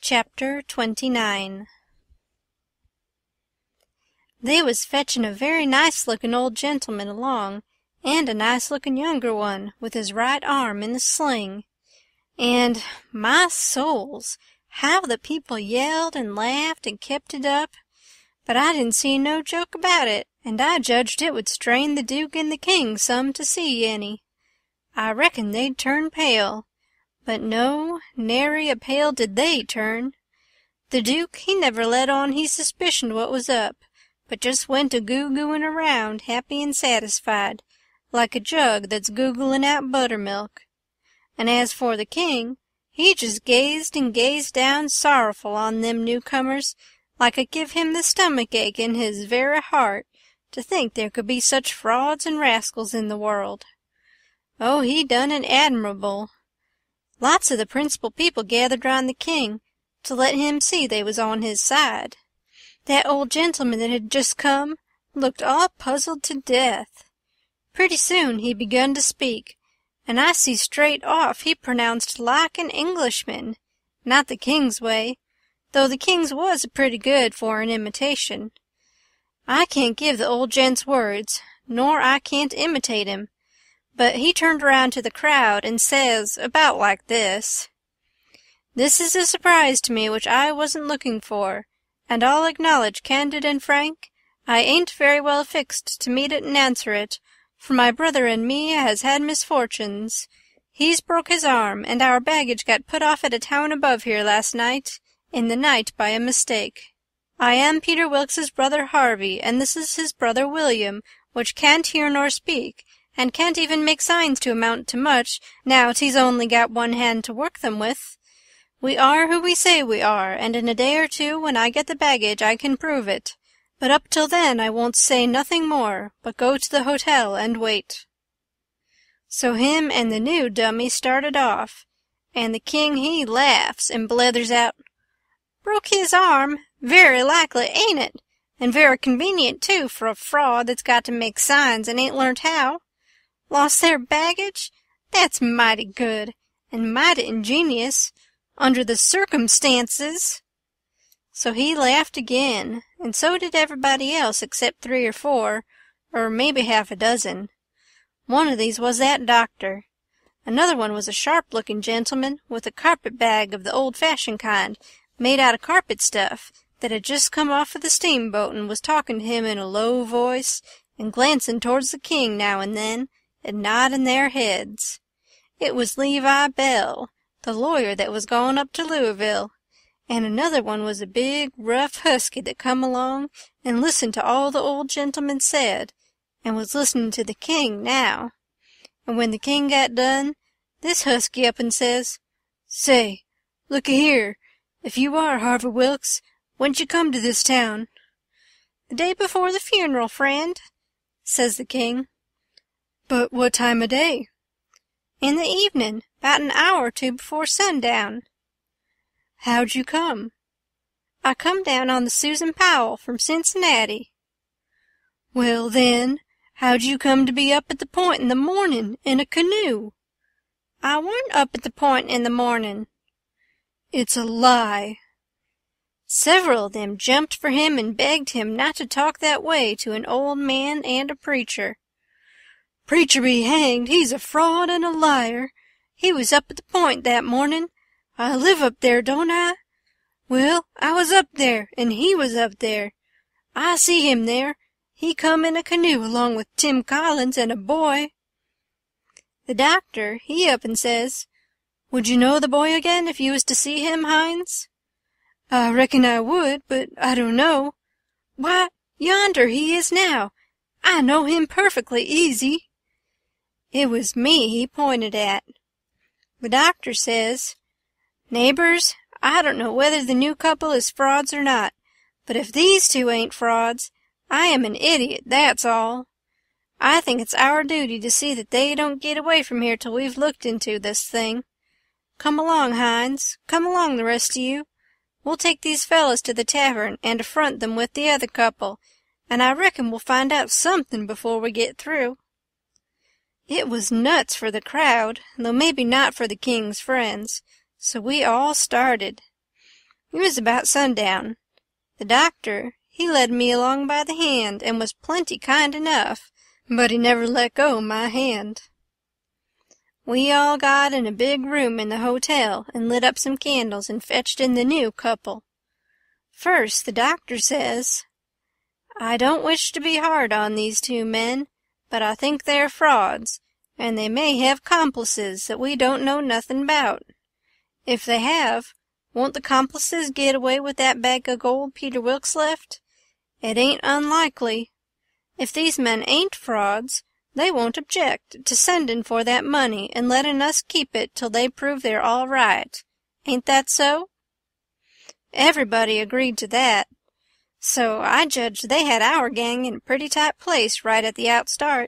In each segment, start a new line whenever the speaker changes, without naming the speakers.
Chapter 29 They was fetching a very nice-looking old gentleman along, and a nice-looking younger one, with his right arm in a sling. And, my souls, how the people yelled and laughed and kept it up! But I didn't see no joke about it, and I judged it would strain the Duke and the King some to see any. I reckoned they'd turn pale. But no, nary a pale did they turn. The Duke, he never let on he suspicioned what was up, but just went a-goo-gooing around, happy and satisfied, like a jug that's googling out buttermilk. And as for the King, he just gazed and gazed down sorrowful on them newcomers, like it give him the stomach-ache in his very heart to think there could be such frauds and rascals in the world. Oh, he done it admirable. Lots of the principal people gathered round the King to let him see they was on his side. That old gentleman that had just come looked all puzzled to death. Pretty soon he begun to speak, and I see straight off he pronounced like an Englishman, not the King's way, though the King's was pretty good for an imitation. I can't give the old gent's words, nor I can't imitate him. But he turned around to the crowd and says, about like this, "This is a surprise to me which I wasn't looking for, and I'll acknowledge, candid and frank, I ain't very well fixed to meet it and answer it, for my brother and me has had misfortunes. He's broke his arm, and our baggage got put off at a town above here last night, in the night by a mistake. I am Peter Wilkes's brother Harvey, and this is his brother William, which can't hear nor speak, and can't even make signs to amount to much, now he's only got one hand to work them with. We are who we say we are, and in a day or two, when I get the baggage, I can prove it. But up till then I won't say nothing more, but go to the hotel and wait." So him and the new dummy started off, and the King he laughs and blethers out, "Broke his arm? Very likely, ain't it? And very convenient, too, for a fraud that's got to make signs and ain't learnt how. Lost their baggage? That's mighty good, and mighty ingenious, under the circumstances." So he laughed again, and so did everybody else except 3 or 4, or maybe half a dozen. One of these was that doctor. Another one was a sharp-looking gentleman with a carpet-bag of the old-fashioned kind, made out of carpet stuff, that had just come off of the steamboat and was talking to him in a low voice, and glancing towards the King now and then, and nodding their heads. It was Levi Bell, the lawyer that was gone up to Louisville, and another one was a big, rough husky that come along and listened to all the old gentleman said, and was listening to the King now. And when the King got done, this husky up and says, "Say, looky here, if you are Harvey Wilkes, when'd you come to this town?" "The day before the funeral, friend," says the King. "But what time o' day?" "In the evening, 'bout an hour or 2 before sundown." "How'd you come?" "I come down on the Susan Powell from Cincinnati." "Well, then, how'd you come to be up at the Point in the morning in a canoe?" "I warn't up at the Point in the morning." "It's a lie." Several of them jumped for him and begged him not to talk that way to an old man and a preacher. "Preacher be hanged, he's a fraud and a liar. He was up at the Point that morning. I live up there, don't I? Well, I was up there, and he was up there. I see him there. He come in a canoe along with Tim Collins and a boy." The doctor, he up and says, "Would you know the boy again if you was to see him, Hines?" "I reckon I would, but I don't know." "Why, yonder he is now. I know him perfectly easy." It was me he pointed at. The doctor says, "Neighbors, I don't know whether the new couple is frauds or not, but if these two ain't frauds, I am an idiot, that's all. I think it's our duty to see that they don't get away from here till we've looked into this thing. Come along, Hines, come along the rest of you. We'll take these fellows to the tavern and affront them with the other couple, and I reckon we'll find out something before we get through." It was nuts for the crowd, though maybe not for the King's friends, so we all started. It was about sundown. The doctor, he led me along by the hand and was plenty kind enough, but he never let go my hand. We all got in a big room in the hotel and lit up some candles and fetched in the new couple. First the doctor says, "I don't wish to be hard on these two men, but I think they're frauds, and they may have complices that we don't know nothing about. If they have, won't the complices get away with that bag of gold Peter Wilkes left? It ain't unlikely. If these men ain't frauds, they won't object to sending for that money and letting us keep it till they prove they're all right. Ain't that so?" Everybody agreed to that. So I judged they had our gang in a pretty tight place right at the outstart.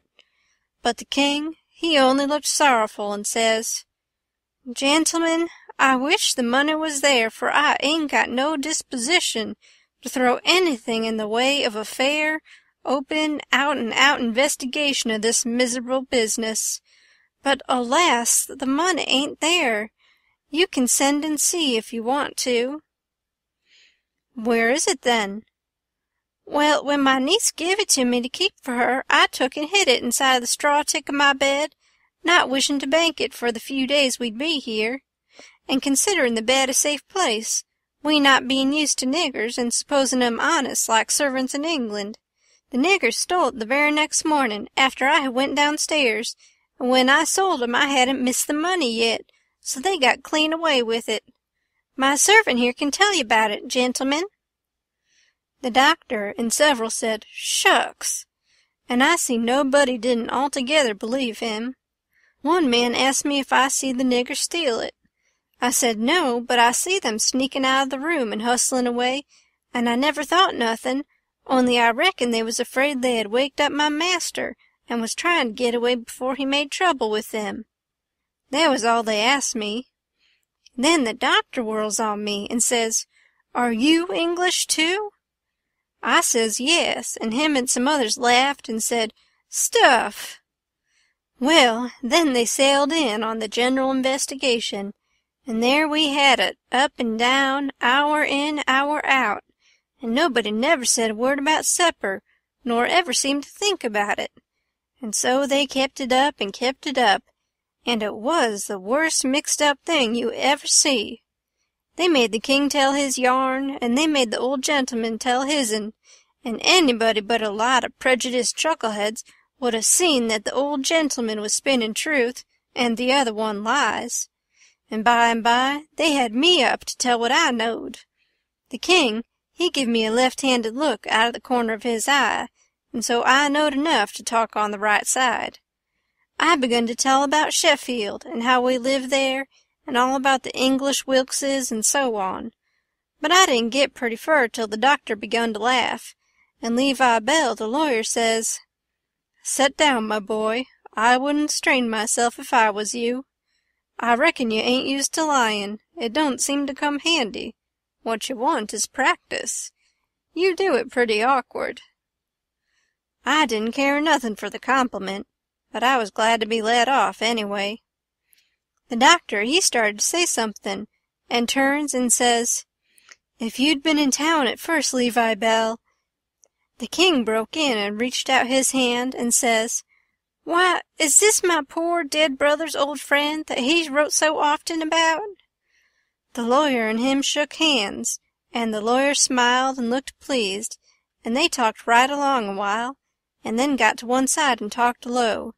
But the king, he only looked sorrowful and says, "Gentlemen, I wish the money was there, for I ain't got no disposition to throw anything in the way of a fair, open, out-and-out investigation of this miserable business. But, alas, the money ain't there. You can send and see if you want to." "Where is it, then?" "Well, when my niece give it to me to keep for her, I took and hid it inside the straw tick of my bed, not wishing to bank it for the few days we'd be here. And considering the bed a safe place, we not being used to niggers and supposing 'em honest like servants in England, the niggers stole it the very next morning after I had went downstairs, and when I sold 'em I hadn't missed the money yet, so they got clean away with it. My servant here can tell you about it, gentlemen." The doctor and several said, "Shucks!" and I see nobody didn't altogether believe him. One man asked me if I see the niggers steal it. I said no, but I see them sneaking out of the room and hustling away, and I never thought nothing, only I reckon they was afraid they had waked up my master and was trying to get away before he made trouble with them. That was all they asked me. Then the doctor whirls on me and says, "Are you English too?" I says yes, and him and some others laughed and said, "Stuff!" Well, then they sailed in on the general investigation, and there we had it, up and down, hour in, hour out, and nobody never said a word about supper, nor ever seemed to think about it. And so they kept it up and kept it up, and it was the worst mixed-up thing you ever see. They made the king tell his yarn, and they made the old gentleman tell his'n, and anybody but a lot of prejudiced chuckleheads would have seen that the old gentleman was spinning truth, and the other one lies. And by they had me up to tell what I knowed. The king, he give me a left-handed look out of the corner of his eye, and so I knowed enough to talk on the right side. I begun to tell about Sheffield, and how we lived there, and all about the English Wilkses, and so on. But I didn't get pretty fur till the doctor begun to laugh, and Levi Bell, the lawyer, says, "Set down, my boy. I wouldn't strain myself if I was you. I reckon you ain't used to lying. It don't seem to come handy. What you want is practice. You do it pretty awkward." I didn't care nothing for the compliment, but I was glad to be let off anyway. The doctor, he started to say something, and turns and says, "If you'd been in town at first, Levi Bell—" The king broke in and reached out his hand and says, "Why, is this my poor dead brother's old friend that he's wrote so often about?" The lawyer and him shook hands, and the lawyer smiled and looked pleased, and they talked right along a while, and then got to one side and talked low,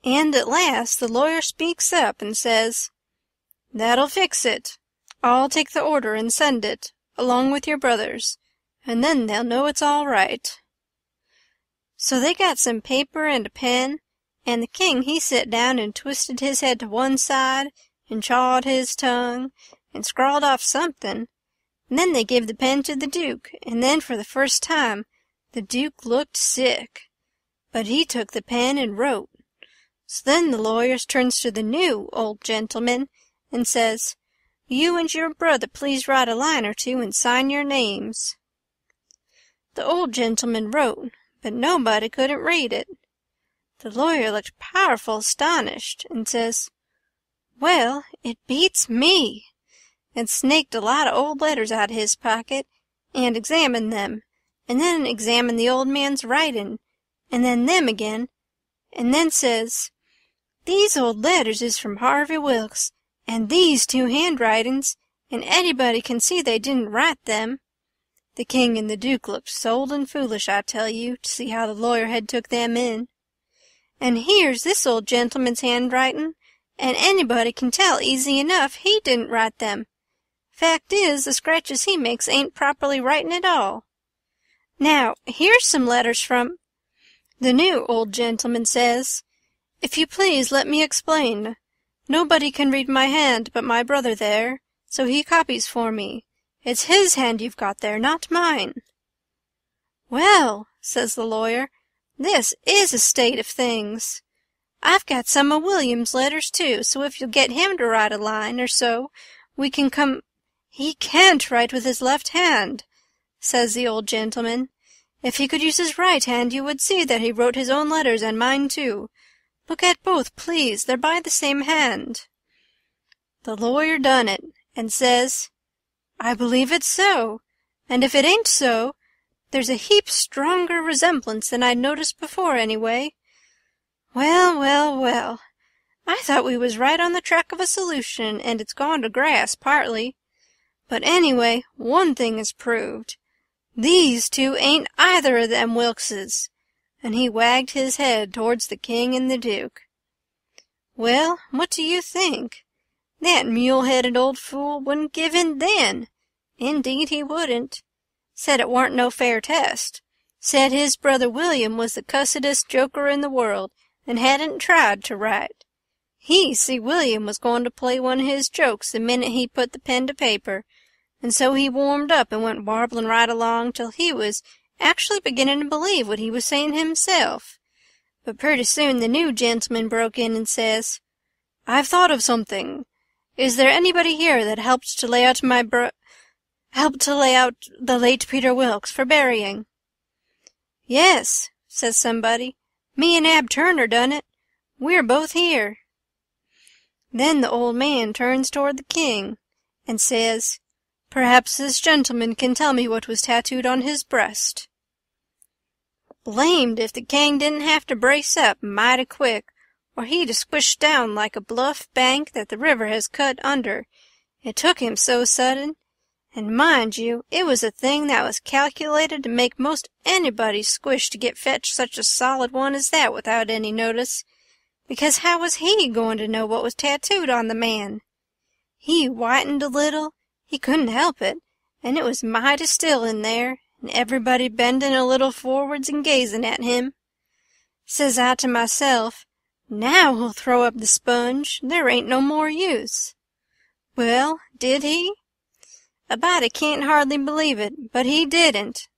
and at last the lawyer speaks up and says, "That'll fix it. I'll take the order and send it, along with your brothers, and then they'll know it's all right." So they got some paper and a pen, and the king he sit down and twisted his head to one side, and chawed his tongue, and scrawled off something, and then they give the pen to the duke, and then for the first time the duke looked sick, but he took the pen and wrote. So then the lawyer turns to the new old gentleman and says, "You and your brother please write a line or two and sign your names." The old gentleman wrote, but nobody couldn't read it. The lawyer looked powerful astonished, and says, "Well, it beats me. and snaked a lot of old letters out of his pocket, and examined them, and then examined the old man's writing, and then them again, and then says, 'These old letters is from Harvey Wilkes, and these two handwritings, and anybody can see they didn't write them.' The king and the duke looked old and foolish, I tell you, to see how the lawyer had took them in. 'And here's this old gentleman's handwriting, and anybody can tell easy enough he didn't write them. Fact is, the scratches he makes ain't properly writing at all. Now, here's some letters from—' The new old gentleman says, 'If you please let me explain. Nobody can read my hand but my brother there, so he copies for me. It's his hand you've got there, not mine.' 'Well,' says the lawyer, 'this is a state of things. I've got some of William's letters, too, so if you'll get him to write a line or so, we can come—' 'He can't write with his left hand,' says the old gentleman. 'If he could use his right hand, you would see that he wrote his own letters and mine, too. Look at both, please, they're by the same hand.' The lawyer done it, and says, 'I believe it's so, and if it ain't so, there's a heap stronger resemblance than I'd noticed before, anyway. Well, well, well, I thought we was right on the track of a solution, and it's gone to grass, partly. But anyway, one thing is proved. These two ain't either of them Wilkses,' and he wagged his head towards the king and the duke. Well, what do you think? That mule-headed old fool wouldn't give in then. Indeed he wouldn't. Said it warn't no fair test. Said his brother William was the cussedest joker in the world, and hadn't tried to write. He see William was going to play one of his jokes the minute he put the pen to paper, and so he warmed up and went warbling right along till he was actually beginning to believe what he was saying himself. But pretty soon the new gentleman broke in and says, 'I've thought of something. Is there anybody here that helped to lay out the late Peter Wilkes for burying?' 'Yes,' says somebody. 'Me and Ab Turner done it. We're both here.' Then the old man turns toward the king and says, 'Perhaps this gentleman can tell me what was tattooed on his breast.' Blamed if the king didn't have to brace up mighty quick, or he'd have squished down like a bluff bank that the river has cut under. It took him so sudden. And mind you, it was a thing that was calculated to make most anybody squish to get fetched such a solid one as that without any notice, because how was he going to know what was tattooed on the man? He whitened a little, he couldn't help it, and it was mighty still in there, and everybody bending a little forwards and gazing at him. Says I to myself, now he'll throw up the sponge, there ain't no more use. Well, did he? A body can't hardly believe it, but he didn't.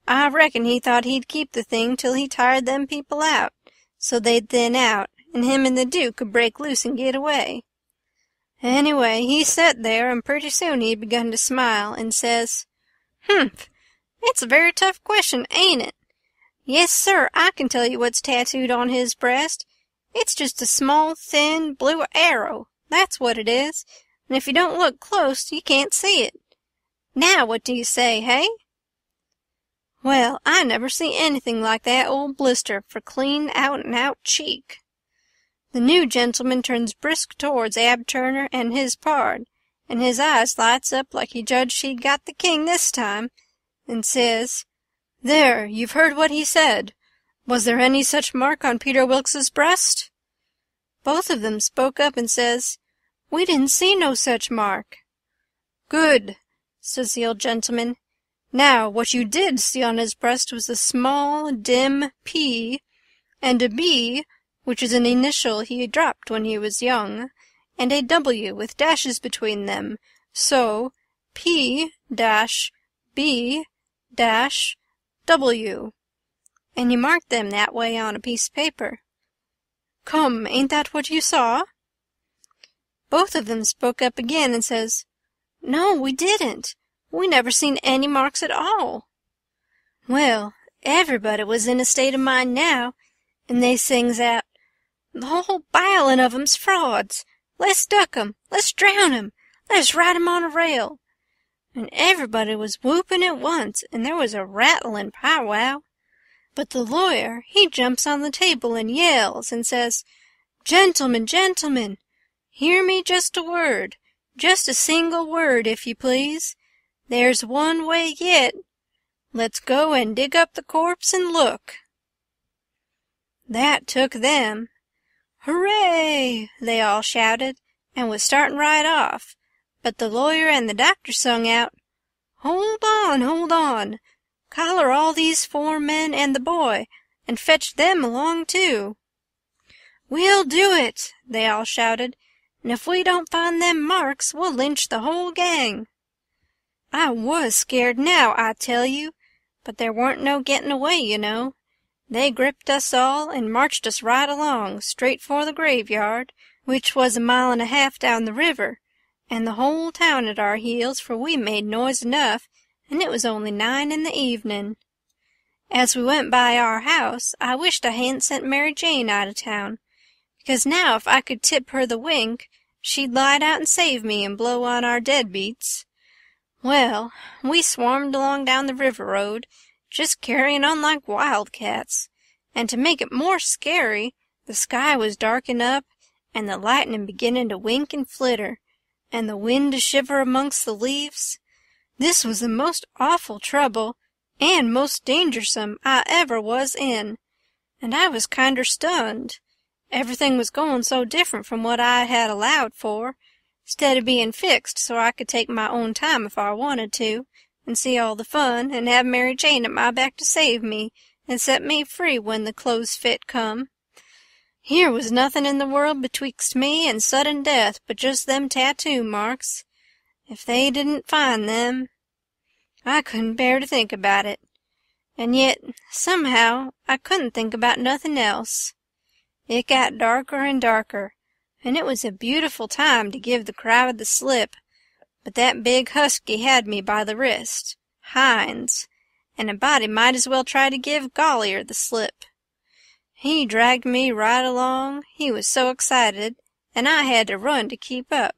I reckon he thought he'd keep the thing till he tired them people out, so they'd thin out, and him and the Duke could break loose and get away. Anyway, he set there, and pretty soon he'd begun to smile, and says, 'Humph, it's a very tough question, ain't it? Yes, sir, I can tell you what's tattooed on his breast. It's just a small, thin, blue arrow, that's what it is, and if you don't look close, you can't see it. Now what do you say, hey?' Well, I never see anything like that old blister for clean out-and-out cheek. The new gentleman turns brisk towards Ab Turner and his pard, and his eyes lights up like he judged he'd got the king this time, and says, 'There, you've heard what he said. Was there any such mark on Peter Wilkes's breast?' Both of them spoke up and says, 'We didn't see no such mark.' 'Good,' says the old gentleman. 'Now, what you did see on his breast was a small, dim P, and a B, which is an initial he dropped when he was young, and a W with dashes between them, so P-B-W, and you marked them that way on a piece of paper. Come, ain't that what you saw?' Both of them spoke up again and says, 'No, we didn't. We never seen any marks at all.' Well, everybody was in a state of mind now, and they sings out, 'The whole bilin' of 'em's frauds. Let's duck 'em. Let's drown 'em. Let's ride him on a rail." And everybody was whooping at once, and there was a rattling powwow. But the lawyer, he jumps on the table and yells and says, "Gentlemen, gentlemen, hear me just a word, just a single word, if you please. There's one way yet. Let's go and dig up the corpse and look." That took them. "Hooray!" they all shouted, and was starting right off. But the lawyer and the doctor sung out, "Hold on, hold on. Collar all these 4 men and the boy, and fetch them along too." "We'll do it," they all shouted, "and if we don't find them marks, we'll lynch the whole gang." I was scared now, I tell you, but there weren't no getting away, you know. They gripped us all and marched us right along, straight for the graveyard, which was 1.5 miles down the river, and the whole town at our heels, for we made noise enough, and it was only 9 in the evening. As we went by our house, I wished I hadn't sent Mary Jane out of town, because now if I could tip her the wink, she'd light out and save me and blow on our deadbeats. Well, we swarmed along down the river road, just carrying on like wildcats, and to make it more scary, the sky was darking up, and the lightning beginning to wink and flitter, and the wind to shiver amongst the leaves. This was the most awful trouble, and most dangersome I ever was in, and I was kinder stunned. Everything was going so different from what I had allowed for, 'stead of being fixed so I could take my own time if I wanted to, and see all the fun, and have Mary Jane at my back to save me, and set me free when the close fit come. Here was nothing in the world betwixt me and sudden death but just them tattoo marks. If they didn't find them, I couldn't bear to think about it. And yet, somehow, I couldn't think about nothing else. It got darker and darker, and it was a beautiful time to give the crowd the slip, but that big husky had me by the wrist, Hines, and a body might as well try to give Gollier the slip. He dragged me right along, he was so excited, and I had to run to keep up.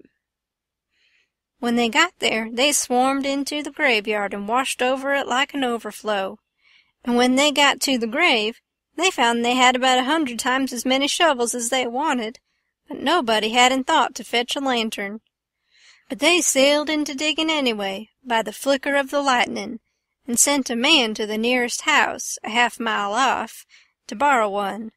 When they got there, they swarmed into the graveyard and washed over it like an overflow, and when they got to the grave, they found they had about 100 times as many shovels as they wanted, but nobody hadn't thought to fetch a lantern. But they sailed into digging anyway, by the flicker of the lightning, and sent a man to the nearest house, a half-mile off, to borrow one.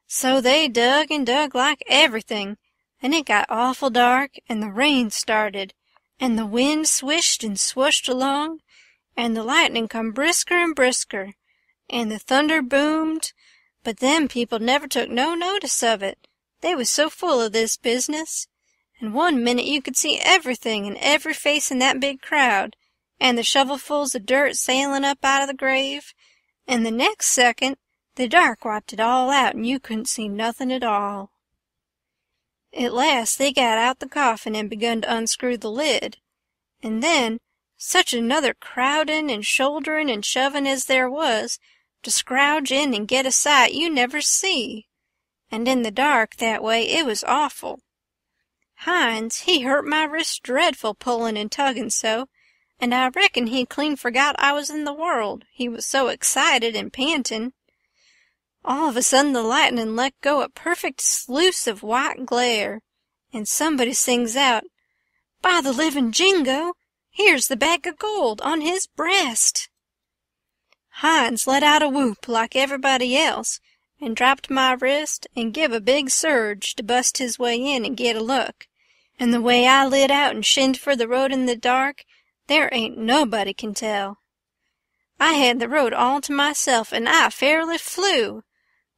So they dug and dug like everything, and it got awful dark, and the rain started, and the wind swished and swooshed along, and the lightning come brisker and brisker, and the thunder boomed, but them people never took no notice of it. They was so full of this business, and one minute you could see everything and every face in that big crowd, and the shovelfuls of dirt sailing up out of the grave, and the next second the dark wiped it all out, and you couldn't see nothing at all. At last they got out the coffin and begun to unscrew the lid, and then such another crowding and shouldering and shoving as there was to scrouge in and get a sight you never see, and in the dark that way it was awful. Hines, he hurt my wrist dreadful pulling and tugging so, and I reckon he clean forgot I was in the world, he was so excited and panting. All of a sudden the lightning let go a perfect sluice of white glare, and somebody sings out, "By the living Jingo, here's the bag of gold on his breast!" Hines let out a whoop like everybody else, and dropped my wrist and give a big surge to bust his way in and get a look, and the way I lit out and shinned for the road in the dark, there ain't nobody can tell. I had the road all to myself, and I fairly flew.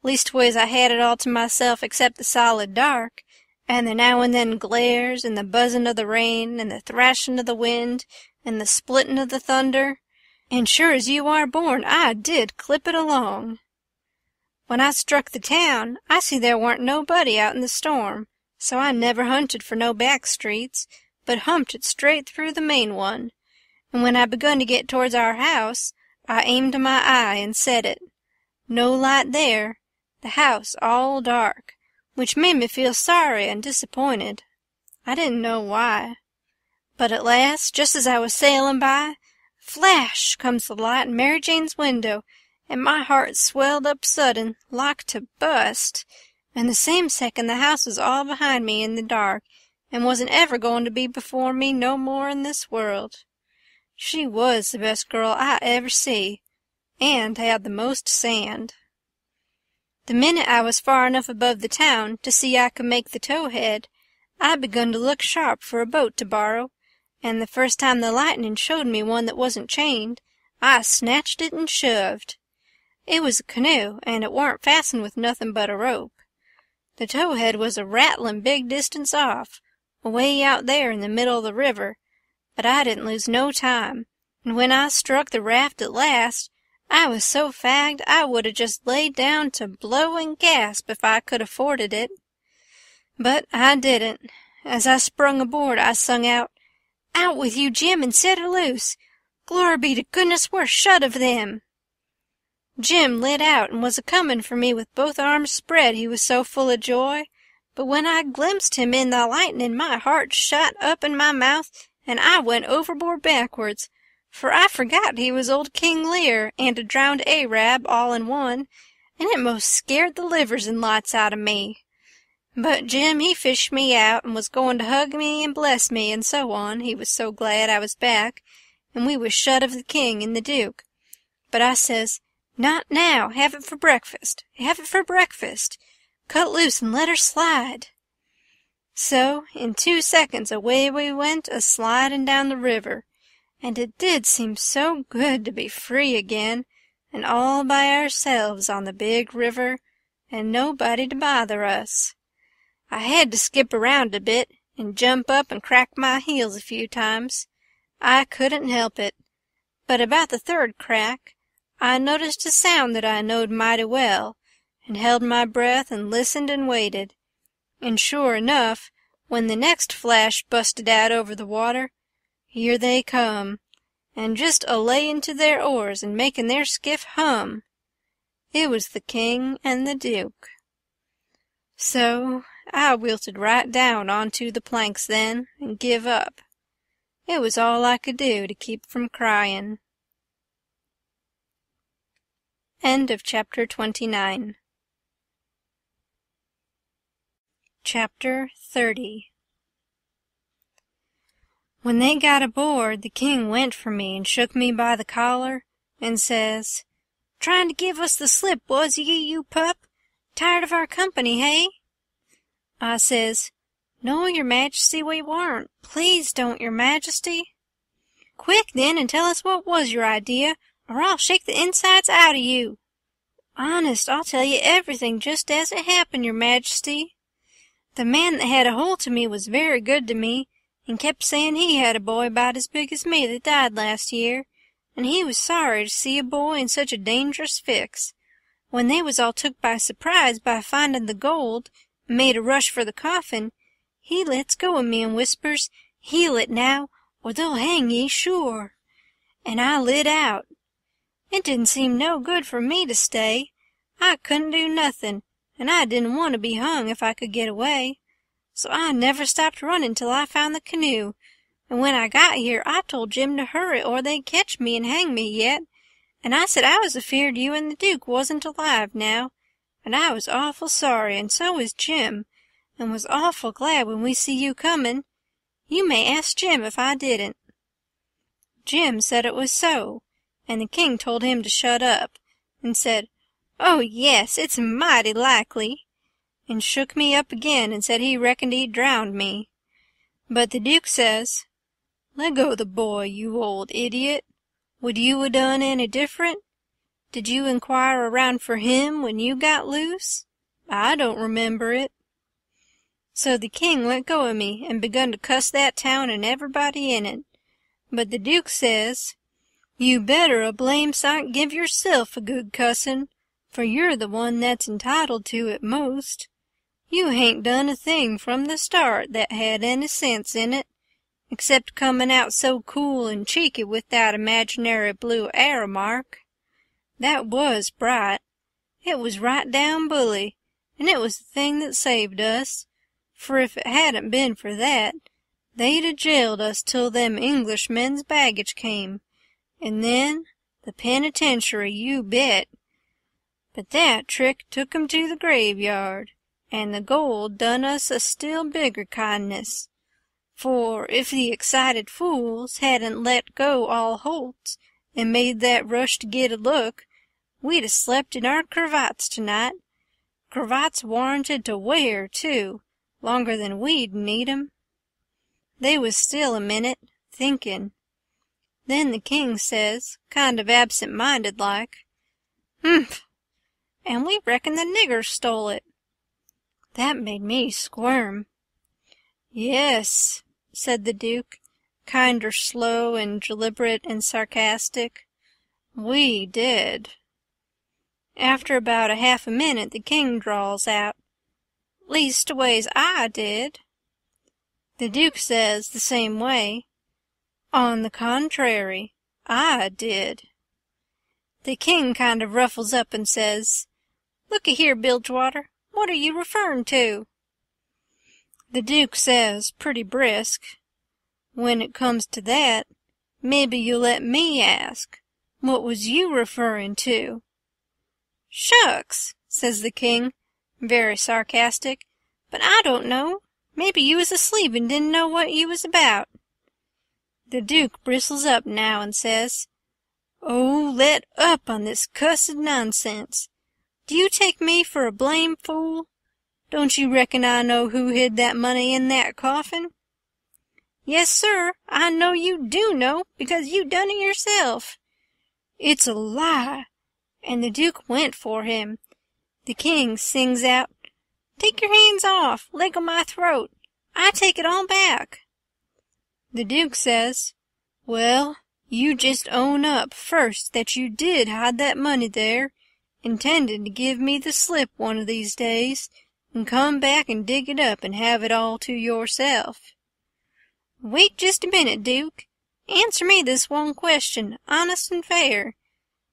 Leastways I had it all to myself except the solid dark, and the now and then glares, and the buzzing of the rain, and the thrashing of the wind, and the splitting of the thunder, and sure as you are born I did clip it along. When I struck the town, I see there warn't nobody out in the storm, so I never hunted for no back streets, but humped it straight through the main one, and when I begun to get towards our house, I aimed my eye and set it. No light there, the house all dark, which made me feel sorry and disappointed. I didn't know why. But at last, just as I was sailing by, flash comes the light in Mary Jane's window, and my heart swelled up sudden, like to bust, and the same second the house was all behind me in the dark, and wasn't ever going to be before me no more in this world. She was the best girl I ever see, and had the most sand. The minute I was far enough above the town to see I could make the towhead, I begun to look sharp for a boat to borrow, and the first time the lightning showed me one that wasn't chained, I snatched it and shoved. It was a canoe, and it warn't fastened with nothing but a rope. The towhead was a rattling big distance off, away out there in the middle of the river, but I didn't lose no time, and when I struck the raft at last, I was so fagged I would 'a' just laid down to blow and gasp if I could afforded it. But I didn't. As I sprung aboard, I sung out, "Out with you, Jim, and set her loose! Glory be to goodness we're shut of them!" Jim lit out and was a-comin' for me with both arms spread, he was so full of joy. But when I glimpsed him in the lightning, my heart shot up in my mouth, and I went overboard backwards, for I forgot he was old King Lear and a drowned Arab all in one, and it most scared the livers and lights out of me. But Jim, he fished me out, and was going to hug me and bless me and so on, he was so glad I was back, and we was shut of the king and the duke. But I says, "Not now, have it for breakfast, have it for breakfast. Cut loose and let her slide." So, in 2 seconds away we went a-sliding down the river, and it did seem so good to be free again, and all by ourselves on the big river, and nobody to bother us. I had to skip around a bit, and jump up and crack my heels a few times. I couldn't help it. But about the third crack, I noticed a sound that I knowed mighty well, and held my breath and listened and waited. And sure enough, when the next flash busted out over the water, here they come, and just a-layin' to their oars and making their skiff hum. It was the king and the duke. So I wilted right down onto the planks then, and give up. It was all I could do to keep from cryin'. End of Chapter 29. Chapter 30. When they got aboard, the king went for me and shook me by the collar, and says, "Trying to give us the slip, was ye, you pup? Tired of our company, hey?" I says, "No, your majesty, we warn't. Please don't, your majesty." "Quick, then, and tell us what was your idea, or I'll shake the insides out of you." "Honest, I'll tell you everything just as it happened, your majesty. The man that had a holt of me was very good to me, and kept saying he had a boy about as big as me that died last year, and he was sorry to see a boy in such a dangerous fix. When they was all took by surprise by finding the gold, and made a rush for the coffin, he lets go of me and whispers, 'Heel it now, or they'll hang ye, sure.' And I lit out. It didn't seem no good for me to stay. I couldn't do nothing, and I didn't want to be hung if I could get away. So I never stopped running till I found the canoe, and when I got here I told Jim to hurry or they'd catch me and hang me yet, and I said I was afeard you and the Duke wasn't alive now, and I was awful sorry, and so was Jim, and was awful glad when we see you comin'. You may ask Jim if I didn't." Jim said it was so, and the king told him to shut up, and said, "Oh, yes, it's mighty likely," and shook me up again and said he reckoned he'd drowned me. But the Duke says, "Let go the boy, you old idiot. Would you 'a' done any different? Did you inquire around for him when you got loose? I don't remember it." So the king let go of me and begun to cuss that town and everybody in it. But the Duke says, "You better a blame sight give yourself a good cussin', for you're the one that's entitled to it most. You hain't done a thing from the start that had any sense in it, except comin' out so cool and cheeky with that imaginary blue arrow mark. That was bright. It was right down bully, and it was the thing that saved us, for if it hadn't been for that, They'd a jailed us till them Englishmen's baggage came, and then the penitentiary, you bet. But that trick took 'em to the graveyard, and the gold done us a still bigger kindness. For if the excited fools hadn't let go all holts and made that rush to get a look, we'd a slept in our cravats tonight. Cravats warranted to wear, too, longer than we'd need 'em." They was still a minute, thinking. Then the king says, kind of absent-minded like, "Humph! And we reckon the niggers stole it." That made me squirm. "Yes," said the Duke, kinder slow and deliberate and sarcastic, "we did." After about a half a minute the king drawls out, "Leastways I did." The Duke says the same way, "On the contrary, I did." The king kind of ruffles up and says, "Looky here, Bilgewater, what are you referring to?" The Duke says, pretty brisk, "When it comes to that, maybe you'll let me ask, what was you referring to?" "Shucks," says the king, very sarcastic, "but I don't know. Maybe you was asleep and didn't know what you was about." The Duke bristles up now and says, "Oh, let up on this cussed nonsense. Do you take me for a blame fool? Don't you reckon I know who hid that money in that coffin?" "Yes, sir, I know you do know, because you done it yourself." "It's a lie," and the Duke went for him. The king sings out, "Take your hands off, leg on my throat. I take it all back." The Duke says, "Well, you just own up first that you did hide that money there, intending to give me the slip one of these days, and come back and dig it up and have it all to yourself." "Wait just a minute, Duke. Answer me this one question, honest and fair.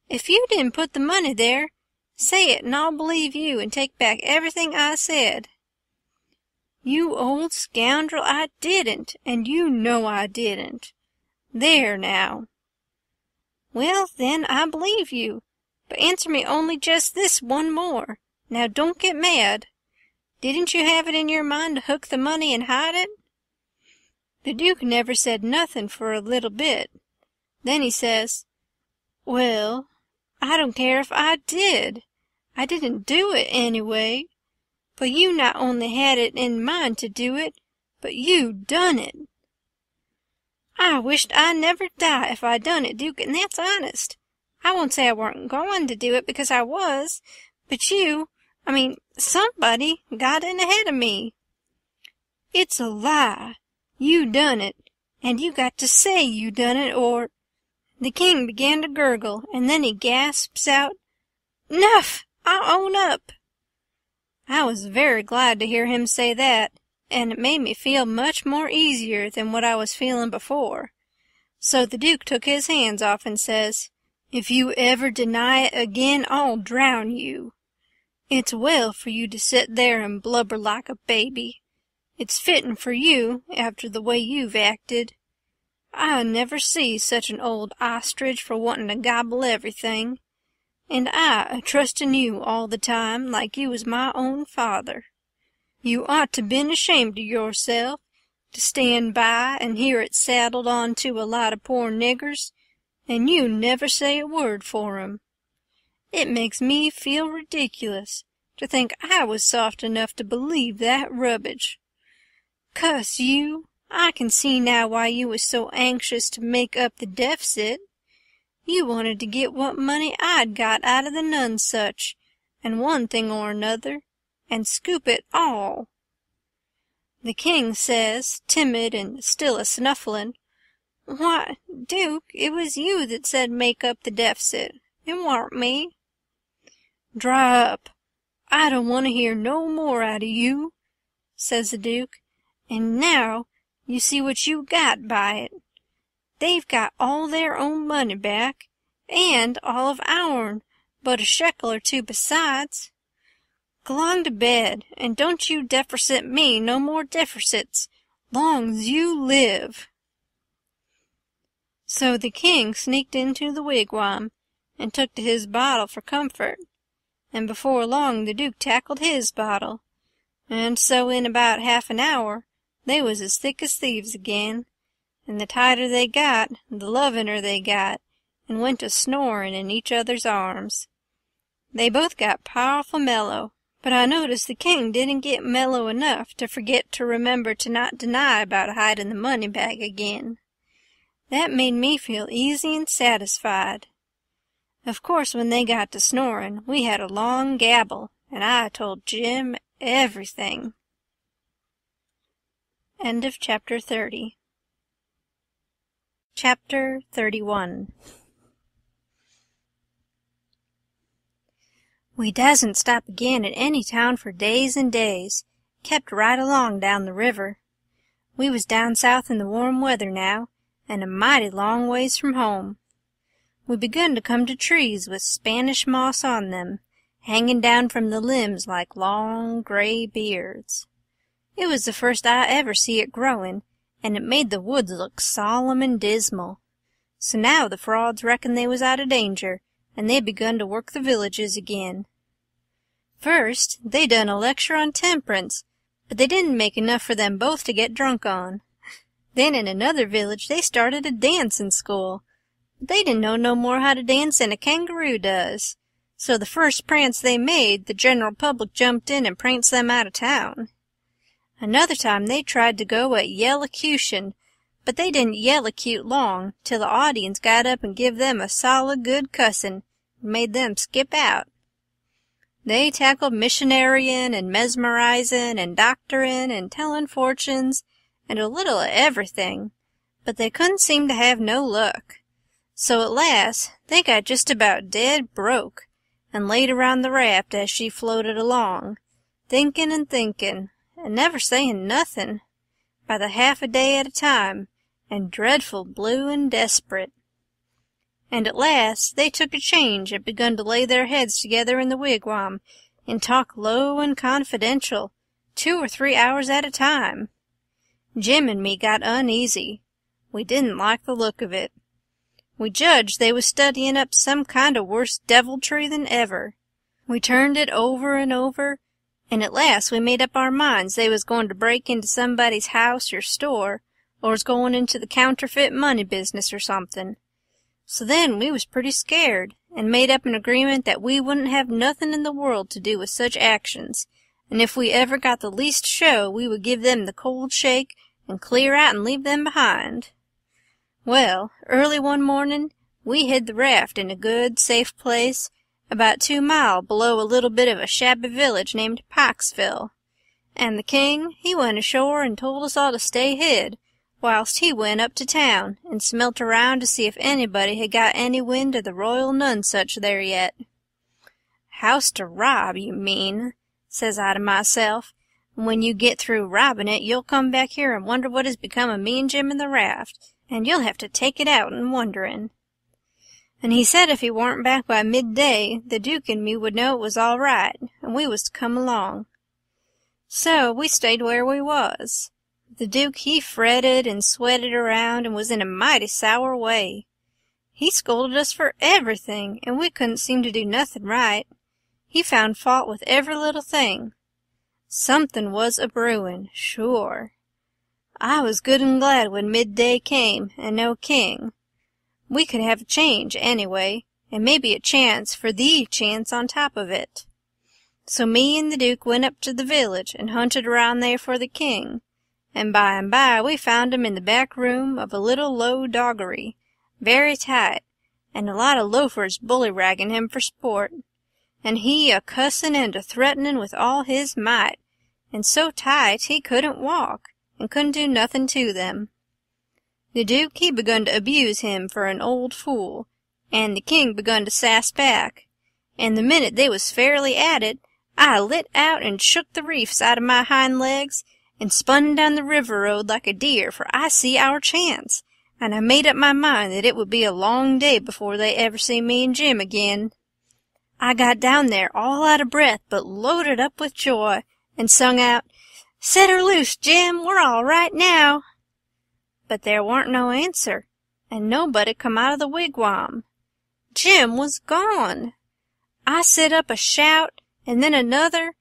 If you didn't put the money there, say it and I'll believe you and take back everything I said." "You old scoundrel, I didn't, and you know I didn't. There now." "Well, then, I believe you. But answer me only just this one more. Now don't get mad. Didn't you have it in your mind to hook the money and hide it?" The Duke never said nothing for a little bit. Then he says, "Well, I don't care if I did. I didn't do it anyway. But you not only had it in mind to do it, but you done it." "I wisht I never die if I done it, Duke, and that's honest. I won't say I warn't going to do it, because I was, but somebody got in ahead of me." "It's a lie. You done it, and you got to say you done it, or—" The king began to gurgle, and then he gasps out, "'Nuff! I'll own up." I was very glad to hear him say that, and it made me feel much more easier than what I was feeling before. So the Duke took his hands off and says, "If you ever deny it again, I'll drown you. It's well for you to sit there and blubber like a baby. It's fitting for you, after the way you've acted. I never see such an old ostrich for wanting to gobble everything. And I a-trusting you all the time, like you was my own father. You ought to been ashamed of yourself, to stand by and hear it saddled on to a lot of poor niggers, and you never say a word for 'em. It makes me feel ridiculous to think I was soft enough to believe that rubbish. Cuss you, I can see now why you was so anxious to make up the deficit. You wanted to get what money I'd got out of the Nonsuch, and one thing or another, and scoop it all." The king says, timid and still a-snuffling, "Why, Duke, it was you that said make up the deficit. It warn't me." "Dry up. I don't want to hear no more out of you," says the Duke. "And now you see what you got by it. They've got all their own money back, and all of ourn, but a shekel or two besides. G'long to bed, and don't you defercit me no more defercits, long's you live." So the king sneaked into the wigwam and took to his bottle for comfort, and before long the Duke tackled his bottle, and so in about half an hour they was as thick as thieves again, and the tighter they got, the lovin'er they got, and went to snoring in each other's arms. They both got powerful mellow, but I noticed the king didn't get mellow enough to forget to remember to not deny about hiding the money bag again. That made me feel easy and satisfied. Of course, when they got to snoring, we had a long gabble, and I told Jim everything. End of Chapter 30. Chapter 31. We dasn't stop again at any town for days and days, kept right along down the river. We was down south in the warm weather now, and a mighty long ways from home. We begun to come to trees with Spanish moss on them, hanging down from the limbs like long gray beards. It was the first I ever see it growing, and it made the woods look solemn and dismal. So now the frauds reckoned they was out of danger, and they begun to work the villages again. First, they done a lecture on temperance, but they didn't make enough for them both to get drunk on. Then in another village they started a dancing school, but they didn't know no more how to dance than a kangaroo does. So the first prance they made, the general public jumped in and pranced them out of town. Another time they tried to go at yellocution, but they didn't yellocute long, till the audience got up and give them a solid good cussin', and made them skip out. They tackled missionarying and mesmerizing and doctoring and telling fortunes and a little of everything, but they couldn't seem to have no luck. So at last they got just about dead broke, and laid around the raft as she floated along, thinkin' and thinkin', and never sayin' nothin', by the half a day at a time, and dreadful blue and desperate. And at last they took a change and begun to lay their heads together in the wigwam, and talk low and confidential, 2 or 3 hours at a time. Jim and me got uneasy. We didn't like the look of it. We judged they was studyin' up some kind of worse deviltry than ever. We turned it over and over, and at last we made up our minds they was going to break into somebody's house or store, or was going into the counterfeit money business or something. So then we was pretty scared, and made up an agreement that we wouldn't have nothing in the world to do with such actions, and if we ever got the least show we would give them the cold shake and clear out and leave them behind. Well, early one morning we hid the raft in a good, safe place about 2 mile below a little bit of a shabby village named Pikesville, and the king he went ashore and told us all to stay hid, whilst he went up to town and smelt around to see if anybody had got any wind of the Royal Nonesuch there yet. "House to rob, you mean," says I to myself, "and when you get through robbing it you'll come back here and wonder what has become of me and Jim in the raft, and you'll have to take it out in wonderin'." And he said if he warn't back by midday, the Duke and me would know it was all right, and we was to come along. So we stayed where we was. The Duke he fretted and sweated around and was in a mighty sour way. He scolded us for everything, and we couldn't seem to do nothing right. He found fault with every little thing. Something was a-brewin', sure. I was good and glad when midday came and no king. We could have a change, anyway, and maybe a chance for the chance on top of it. So me and the Duke went up to the village and hunted around there for the king, and by we found him in the back room of a little low doggery, very tight, and a lot of loafers bully-ragging him for sport, and he a-cussin' and a-threatenin' with all his might, and so tight he couldn't walk, and couldn't do nothin' to them. The Duke he begun to abuse him for an old fool, and the king begun to sass back, and the minute they was fairly at it, I lit out and shook the reefs out of my hind legs, and spun down the river road like a deer, for I see our chance, and I made up my mind that it would be a long day before they ever see me and Jim again. I got down there all out of breath but loaded up with joy, and sung out, "Set her loose, Jim, we're all right now." But there warn't no answer, and nobody come out of the wigwam. Jim was gone. I set up a shout, and then another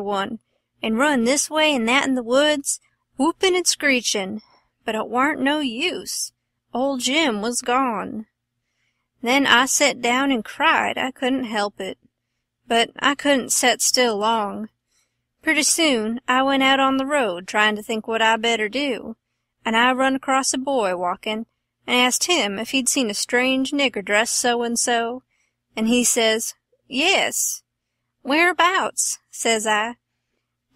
one, and run this way and that in the woods, whoopin' and screechin', but it warn't no use. Old Jim was gone. Then I set down and cried. I couldn't help it. But I couldn't set still long. Pretty soon I went out on the road trying to think what I better do, and I run across a boy walking, and asked him if he'd seen a strange nigger dressed so-and-so, and he says, "Yes." "Whereabouts?" says I.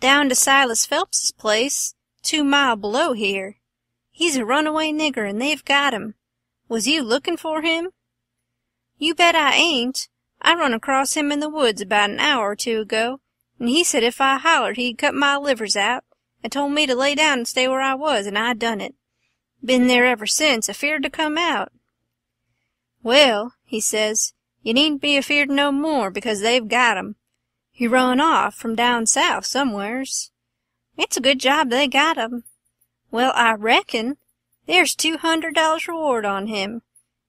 "Down to Silas Phelps's place, 2 mile below here. He's a runaway nigger, and they've got him. Was you looking for him?" "You bet I ain't. I run across him in the woods about an hour or 2 ago, and he said if I hollered he'd cut my livers out, and told me to lay down and stay where I was, and I done it. Been there ever since, afeard to come out." "Well," he says, "you needn't be afeard no more, because they've got him. He run off from down south somewheres. It's a good job they got him. Well, I reckon. There's $200 reward on him.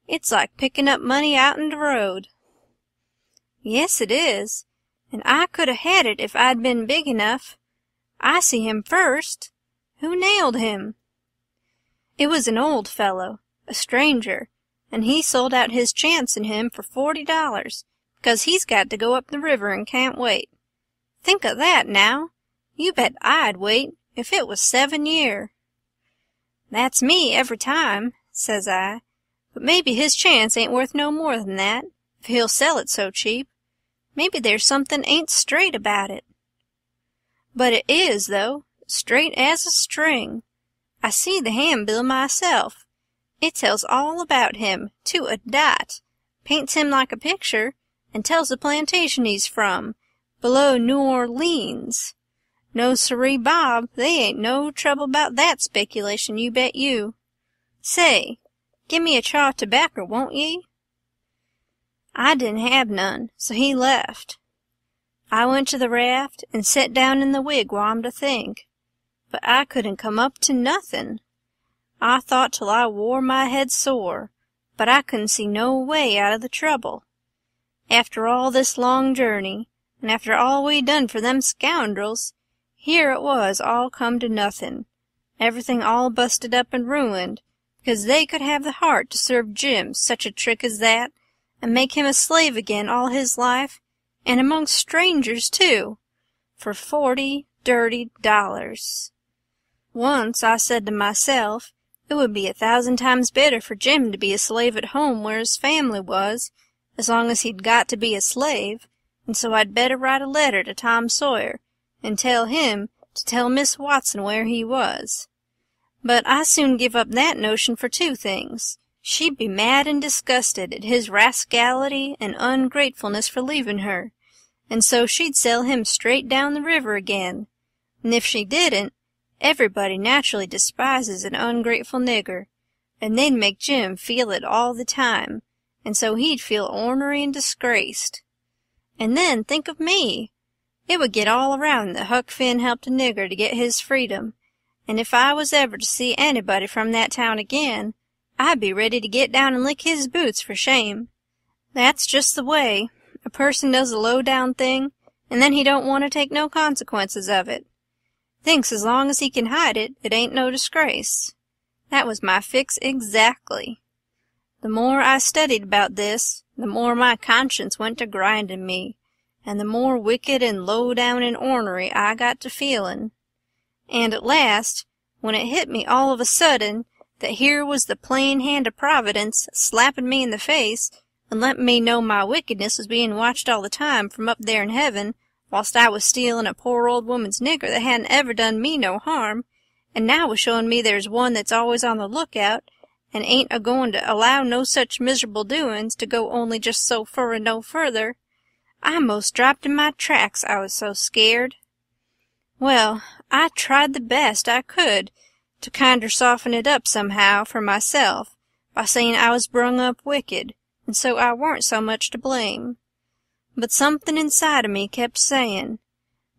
It's like picking up money out'n the road." "Yes, it is, and I could 'a' had it if I'd been big enough. I see him first. Who nailed him?" "It was an old fellow, a stranger, and he sold out his chance in him for $40, because he's got to go up the river and can't wait. Think o' that, now! You bet I'd wait, if it was 7 year." "That's me every time," says I, "but maybe his chance ain't worth no more than that, if he'll sell it so cheap. Maybe there's something ain't straight about it." "But it is, though, straight as a string. I see the handbill myself. It tells all about him, to a dot, paints him like a picture, and tells the plantation he's from, below New Orleans. No siree, Bob, they ain't no trouble about that speculation, you bet you. Say, give me a chaw of tobacco, won't ye?" I didn't have none, so he left. I went to the raft and set down in the wigwam to think, but I couldn't come up to nothin'. I thought till I wore my head sore, but I couldn't see no way out of the trouble. After all this long journey, and after all we done for them scoundrels, here it was all come to nothin', everything all busted up and ruined, because they could have the heart to serve Jim such a trick as that, and make him a slave again all his life, and among strangers, too, for $40 dirty dollars. Once I said to myself, it would be 1,000 times better for Jim to be a slave at home where his family was, as long as he'd got to be a slave, and so I'd better write a letter to Tom Sawyer, and tell him to tell Miss Watson where he was. But I soon give up that notion for 2 things. She'd be mad and disgusted at his rascality and ungratefulness for leaving her, and so she'd sell him straight down the river again. And if she didn't, everybody naturally despises an ungrateful nigger, and they'd make Jim feel it all the time, and so he'd feel ornery and disgraced. And then think of me! It would get all around that Huck Finn helped a nigger to get his freedom, and if I was ever to see anybody from that town again, I'd be ready to get down and lick his boots for shame. That's just the way. A person does a low-down thing, and then he don't want to take no consequences of it. Thinks as long as he can hide it, it ain't no disgrace. That was my fix exactly. The more I studied about this, the more my conscience went to grinding me, and the more wicked and low-down and ornery I got to feelin'. And at last, when it hit me all of a sudden that here was the plain hand of Providence slapping me in the face and letting me know my wickedness was being watched all the time from up there in heaven, whilst I was stealing a poor old woman's nigger that hadn't ever done me no harm, and now was showing me there's one that's always on the lookout, and ain't a-going to allow no such miserable doin's to go only just so fur and no further, I most dropped in my tracks, I was so scared. Well, I tried the best I could to kinder soften it up somehow for myself by saying I was brung up wicked, and so I warn't so much to blame. But something inside of me kept sayin',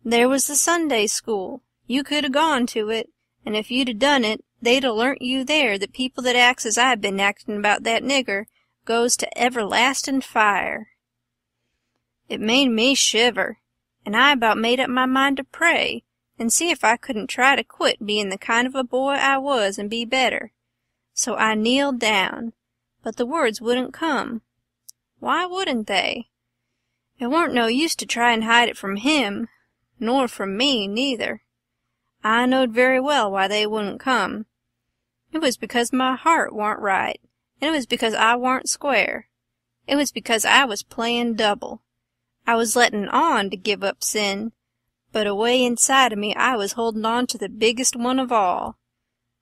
there was the Sunday school, You could 'a' gone to it, and if you'd 'a' done it, they'd 'a' learnt you there that people that acts as I've been actin' about that nigger goes to everlastin' fire. It made me shiver, and I about made up my mind to pray and see if I couldn't try to quit bein' the kind of a boy I was and be better. So I kneeled down, but the words wouldn't come. Why wouldn't they? It warn't no use to try and hide it from him, nor from me, neither. I knowed very well why they wouldn't come. It was because my heart warn't right, and it was because I warn't square. It was because I was playin' double. I was lettin' on to give up sin, but away inside of me I was holdin' on to the biggest one of all.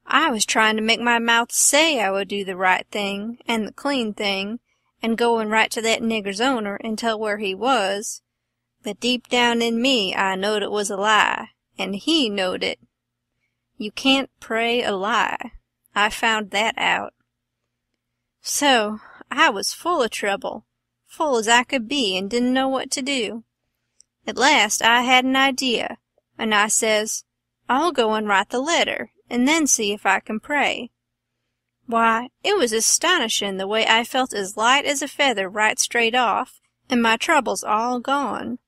I was tryin' to make my mouth say I would do the right thing and the clean thing, and go and write to that nigger's owner and tell where he was, but deep down in me I knowed it was a lie, and he knowed it. You can't pray a lie. I found that out. So I was full of trouble, full as I could be, and didn't know what to do. At last I had an idea, and I says, I'll go and write the letter, and then see if I can pray. Why, it was astonishin' the way I felt as light as a feather right straight off, and my troubles all gone.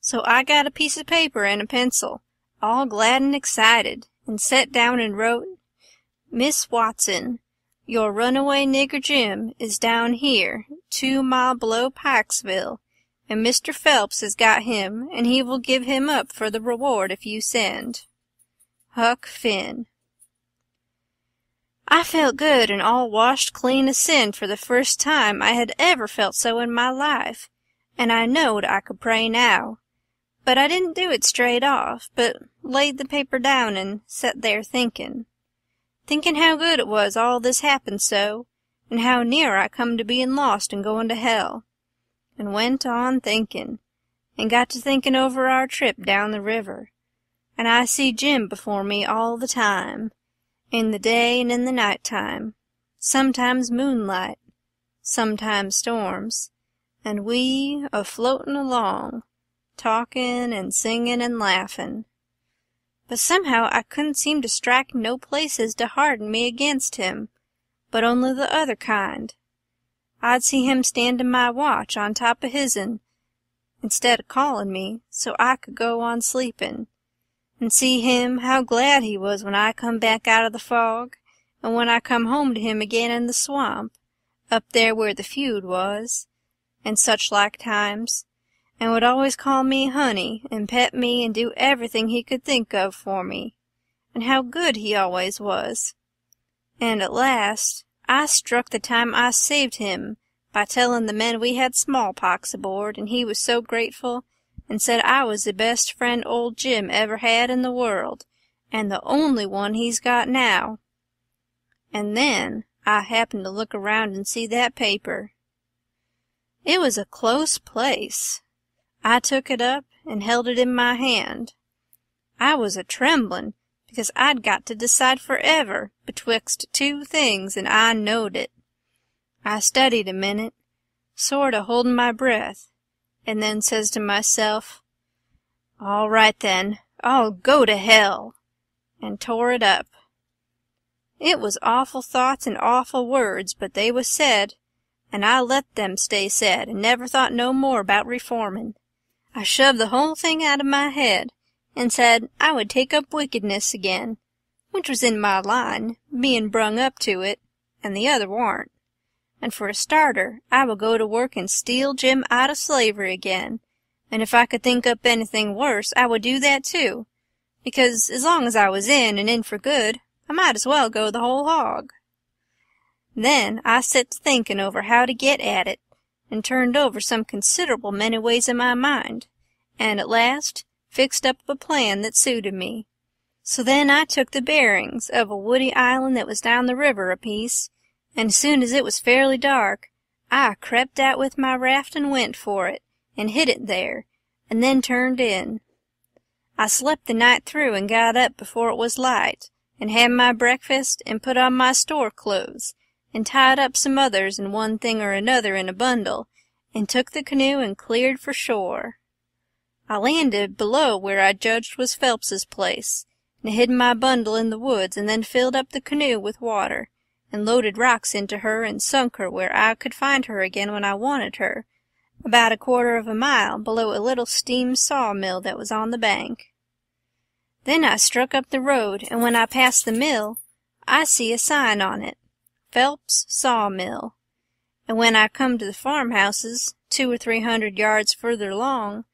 So I got a piece of paper and a pencil, all glad and excited, and set down and wrote, Miss Watson, your runaway nigger Jim is down here, 2 mile below Pikesville, and Mr. Phelps has got him, and he will give him up for the reward if you send. Huck Finn. I felt good and all washed clean of sin for the first time I had ever felt so in my life, and I knowed I could pray now. But I didn't do it straight off, but laid the paper down and set there thinkin' how good it was all this happened so, and how near I come to bein' lost and goin' to hell, and went on thinkin', and got to thinkin' over our trip down the river, and I see Jim before me all the time, in the day and in the night time, sometimes moonlight, sometimes storms, and we a-floatin' along, talkin' and singin' and laughin'. But somehow I couldn't seem to strike no places to harden me against him, but only the other kind. I'd see him standin' my watch on top of his'n, instead of callin' me, so I could go on sleepin', and see him how glad he was when I come back out of the fog, and when I come home to him again in the swamp, up there where the feud was, and such like times, and would always call me honey, and pet me, and do everything he could think of for me, and how good he always was. And at last I struck the time I saved him by tellin' the men we had smallpox aboard, and he was so grateful, and said I was the best friend old Jim ever had in the world, and the only one he's got now. And then I happened to look around and see that paper. It was a close place. I took it up and held it in my hand. I was a-tremblin', because I'd got to decide forever betwixt 2 things, and I knowed it. I studied a minute, sort o' holdin' my breath, and then says to myself, All right, then, I'll go to hell, and tore it up. It was awful thoughts and awful words, but they was said, and I let them stay said, and never thought no more about reformin'. I shoved the whole thing out of my head, and said I would take up wickedness again, which was in my line, bein' brung up to it, and the other warn't. And for a starter, I would go to work and steal Jim out of slavery again, and if I could think up anything worse, I would do that too, because as long as I was in, and in for good, I might as well go the whole hog. Then I set to thinkin' over how to get at it, and turned over some considerable many ways in my mind, and at last fixed up a plan that suited me. So then I took the bearings of a woody island that was down the river a piece, and as soon as it was fairly dark, I crept out with my raft and went for it, and hid it there, and then turned in. I slept the night through and got up before it was light, and had my breakfast, and put on my store clothes, and tied up some others and one thing or another in a bundle, and took the canoe and cleared for shore. I landed below where I judged was Phelps's place, and hid my bundle in the woods, and then filled up the canoe with water, and loaded rocks into her, and sunk her where I could find her again when I wanted her, about 1/4 of a mile below a little steam sawmill that was on the bank. Then I struck up the road, and when I passed the mill, I see a sign on it, Phelps Sawmill, and when I come to the farmhouses, 200 or 300 yards further along,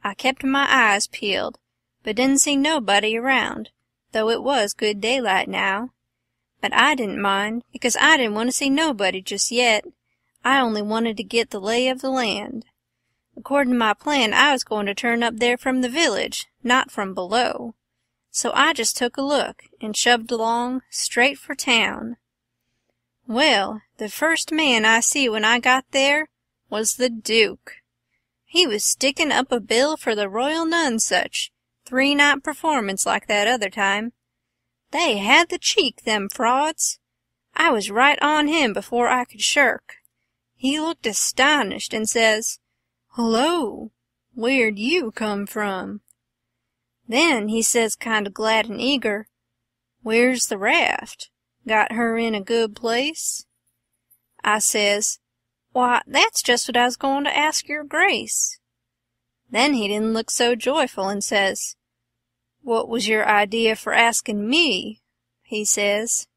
I kept my eyes peeled, but didn't see nobody around, though it was good daylight now. But I didn't mind, because I didn't want to see nobody just yet. I only wanted to get the lay of the land. According to my plan, I was going to turn up there from the village, not from below. So I just took a look, and shoved along, straight for town. Well, the first man I see when I got there was the Duke. He was sticking up a bill for the Royal Nonesuch, 3-night performance like that other time. They had the cheek, them frauds. I was right on him before I could shirk. He looked astonished and says, "Hullo, where'd you come from?" Then he says kind of glad and eager, "Where's the raft? Got her in a good place?" I says, "Why, that's just what I was going to ask your grace." Then he didn't look so joyful and says, "What was your idea for asking me?" he says.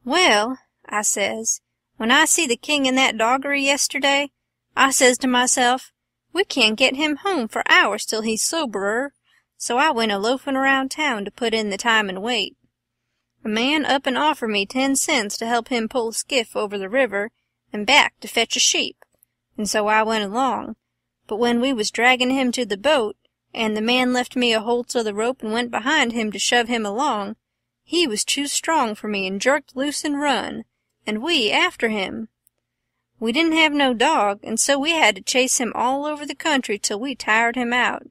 "Well," I says, "when I see the king in that doggery yesterday, I says to myself, we can't get him home for hours till he's soberer, so I went a-loafing around town to put in the time and wait. A man up and offered me 10 cents to help him pull a skiff over the river and back to fetch a sheep, and so I went along, but when we was dragging him to the boat, and the man left me a holts of the rope and went behind him to shove him along, he was too strong for me and jerked loose and run, and we after him. We didn't have no dog, and so we had to chase him all over the country till we tired him out.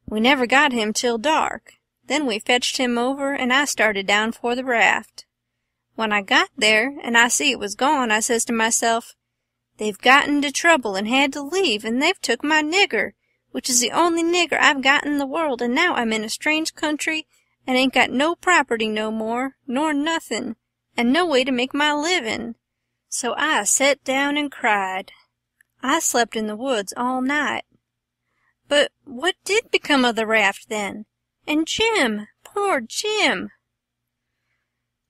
We never got him till dark. Then we fetched him over, and I started down for the raft. When I got there, and I see it was gone, I says to myself, they've got into trouble and had to leave, and they've took my nigger, which is the only nigger I've got in the world, and now I'm in a strange country, and ain't got no property no more, nor nothin', and no way to make my livin'. So I set down and cried. I slept in the woods all night. But what did become of the raft then? And Jim, poor Jim?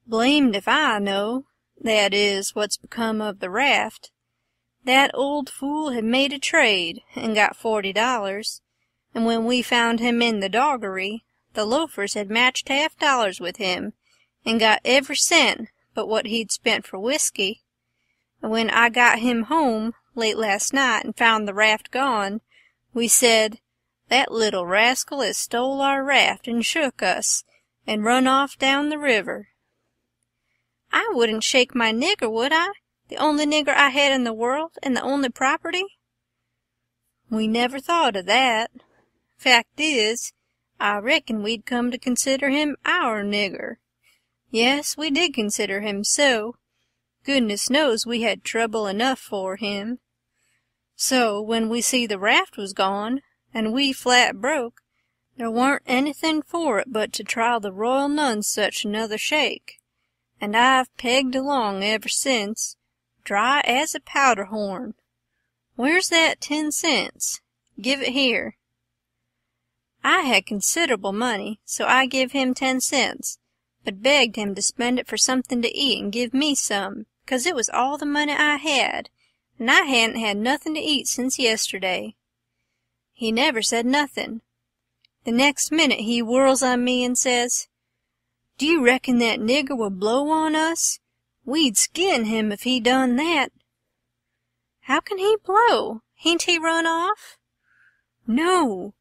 Blamed if I know, that is, what's become of the raft. That old fool had made a trade, and got $40, and when we found him in the doggery, the loafers had matched $half with him, and got every cent but what he'd spent for whiskey. And when I got him home late last night and found the raft gone, we said, that little rascal has stole our raft and shook us, and run off down the river. I wouldn't shake my nigger, would I? The only nigger I had in the world, and the only property? We never thought of that. Fact is, I reckon we'd come to consider him our nigger. Yes, we did consider him so. Goodness knows we had trouble enough for him. So, when we see the raft was gone, and we flat broke, there warn't anything for it but to try the Royal Nonesuch another shake, and I've pegged along ever since, dry as a powder horn. Where's that 10 cents? Give it here." I had considerable money, so I give him 10 cents, but begged him to spend it for something to eat and give me some, 'cause it was all the money I had, and I hadn't had nothing to eat since yesterday. He never said nothing. The next minute he whirls on me and says, "Do you reckon that nigger will blow on us? We'd skin him if he done that." "How can he blow? Hain't he run off?" "No.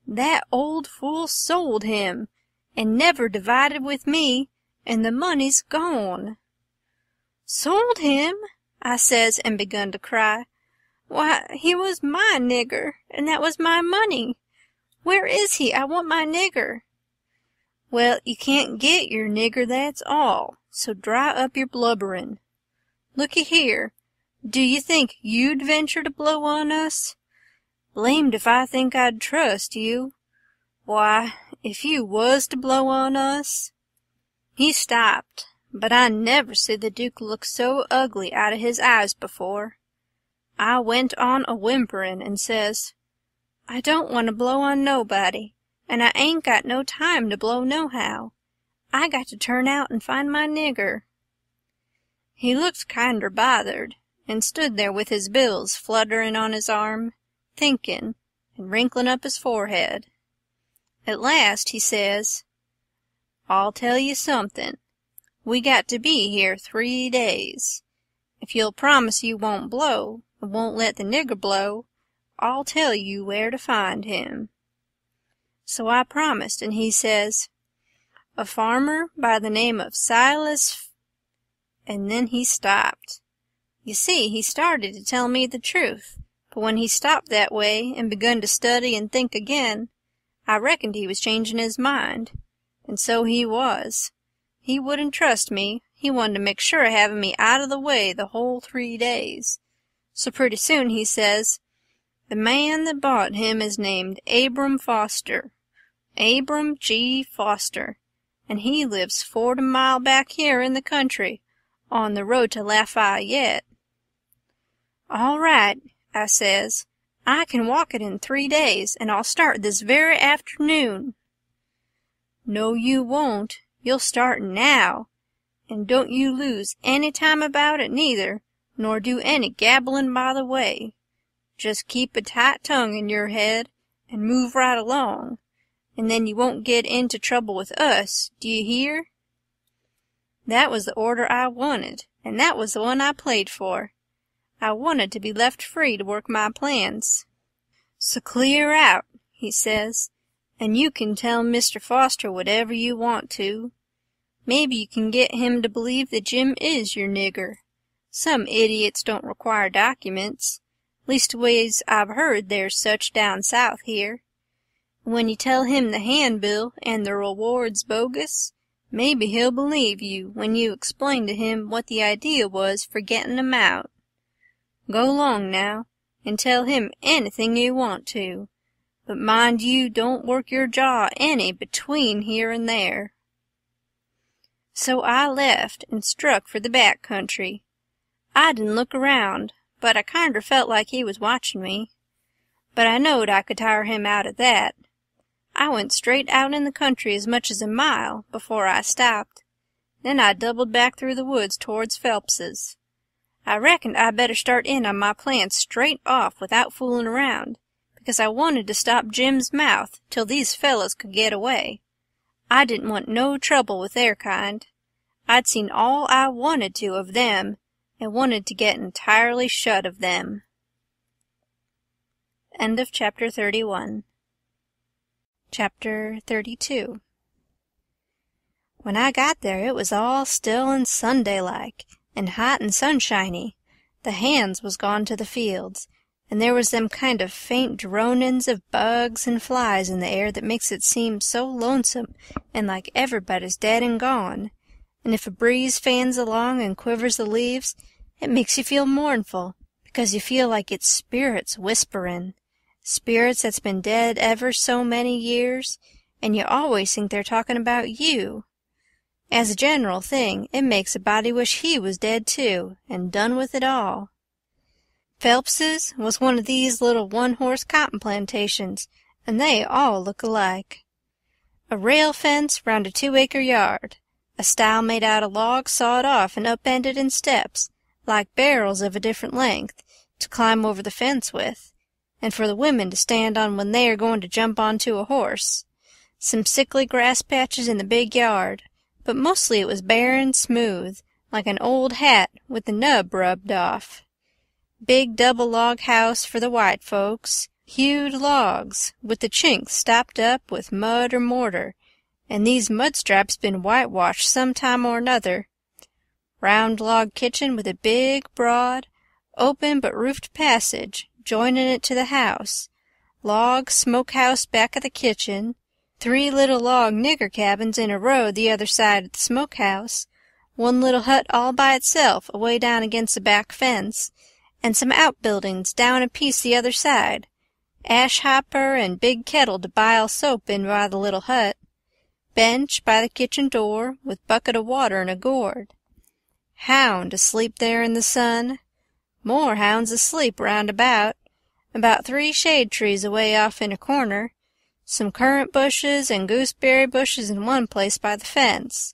That old fool sold him, and never divided with me, and the money's gone." "Sold him?" I says, and begun to cry. "Why, he was my nigger, and that was my money. Where is he? I want my nigger." "Well, you can't get your nigger, that's all, so dry up your blubberin'. Looky here, do you think you'd venture to blow on us? Blamed if I think I'd trust you. Why, if you was to blow on us—" He stopped, but I never see the Duke look so ugly out of his eyes before. I went on a-whimperin' and says, "I don't want to blow on nobody, and I ain't got no time to blow nohow. I got to turn out and find my nigger." He looked kinder bothered, and stood there with his bills flutterin' on his arm, thinkin', and wrinklin' up his forehead. At last he says, "I'll tell you somethin'. We got to be here 3 days. If you'll promise you won't blow, and won't let the nigger blow, I'll tell you where to find him." So I promised, and he says, "A farmer by the name of Silas—" and then he stopped. You see, he started to tell me the truth, but when he stopped that way and begun to study and think again, I reckoned he was changin' his mind. And so he was. He wouldn't trust me. He wanted to make sure of having me out of the way the whole 3 days. So pretty soon he says, "The man that bought him is named Abram Foster. Abram G. Foster. And he lives 40 mile back here in the country, on the road to Lafayette." "All right," I says. "I can walk it in 3 days, and I'll start this very afternoon." "No, you won't. You'll start now. And don't you lose any time about it neither, nor do any gabbling by the way. Just keep a tight tongue in your head, and move right along, and then you won't get into trouble with us, do you hear?" That was the order I wanted, and that was the one I played for. I wanted to be left free to work my plans. "So clear out," he says, "and you can tell Mr. Foster whatever you want to. Maybe you can get him to believe that Jim is your nigger. Some idiots don't require documents. Leastways, I've heard there's such down south here. When you tell him the handbill and the reward's bogus, maybe he'll believe you when you explain to him what the idea was for getting 'em out. Go 'long now, and tell him anything you want to, but mind you don't work your jaw any between here and there." So I left and struck for the back country. I didn't look around, but I kinder felt like he was watching me. But I knowed I could tire him out at that. I went straight out in the country as much as a mile before I stopped. Then I doubled back through the woods towards Phelps's. I reckoned I better start in on my plans straight off without fooling around, because I wanted to stop Jim's mouth till these fellows could get away. I didn't want no trouble with their kind. I'd seen all I wanted to of them, and wanted to get entirely shut of them. End of Chapter 31. Chapter 32. When I got there it was all still and Sunday-like, and hot and sunshiny. The hands was gone to the fields, and there was them kind of faint dronin's of bugs and flies in the air that makes it seem so lonesome and like everybody's dead and gone. And if a breeze fans along and quivers the leaves, it makes you feel mournful, because you feel like it's spirits whisperin', spirits that's been dead ever so many years, and you always think they're talking about you. As a general thing, it makes a body wish he was dead too, and done with it all. Phelps's was one of these little one-horse cotton plantations, and they all look alike. A rail fence round a 2-acre yard, a stile made out of logs sawed off and upended in steps, like barrels of a different length, to climb over the fence with, and for the women to stand on when they are going to jump onto a horse. Some sickly grass patches in the big yard, but mostly it was bare and smooth, like an old hat with the nub rubbed off. Big double-log house for the white folks, hewed logs, with the chinks stopped up with mud or mortar, and these mud-straps been whitewashed some time or another. Round log kitchen with a big, broad, open but roofed passage joining it to the house, log smokehouse back of the kitchen, 3 little log nigger cabins in a row the other side of the smokehouse, 1 little hut all by itself away down against the back fence, and some outbuildings down a piece the other side, ash hopper and big kettle to bile soap in by the little hut, bench by the kitchen door with bucket of water and a gourd, hound asleep there in the sun, more hounds asleep round about 3 shade trees away off in a corner, some currant bushes and gooseberry bushes in one place by the fence.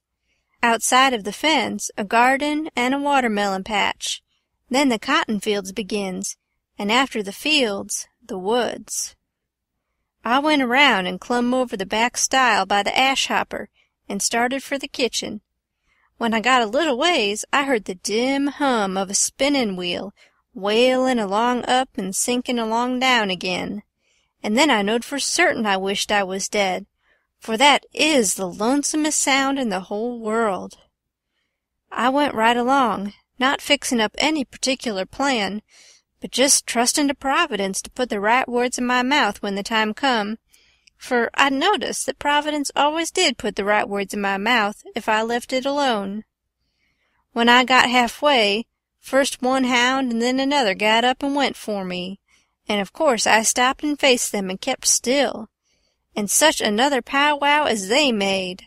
Outside of the fence a garden and a watermelon patch. Then the cotton fields begins, and after the fields, the woods. I went around and clumb over the back stile by the ash hopper and started for the kitchen. When I got a little ways, I heard the dim hum of a spinning wheel wailin' along up and sinking along down again, and then I knowed for certain I wished I was dead, for that is the lonesomest sound in the whole world. I went right along, not fixin' up any particular plan, but just trustin' to Providence to put the right words in my mouth when the time come, for I'd noticed that Providence always did put the right words in my mouth if I left it alone. When I got halfway, first one hound and then another got up and went for me, and of course I stopped and faced them and kept still, and such another powwow as they made!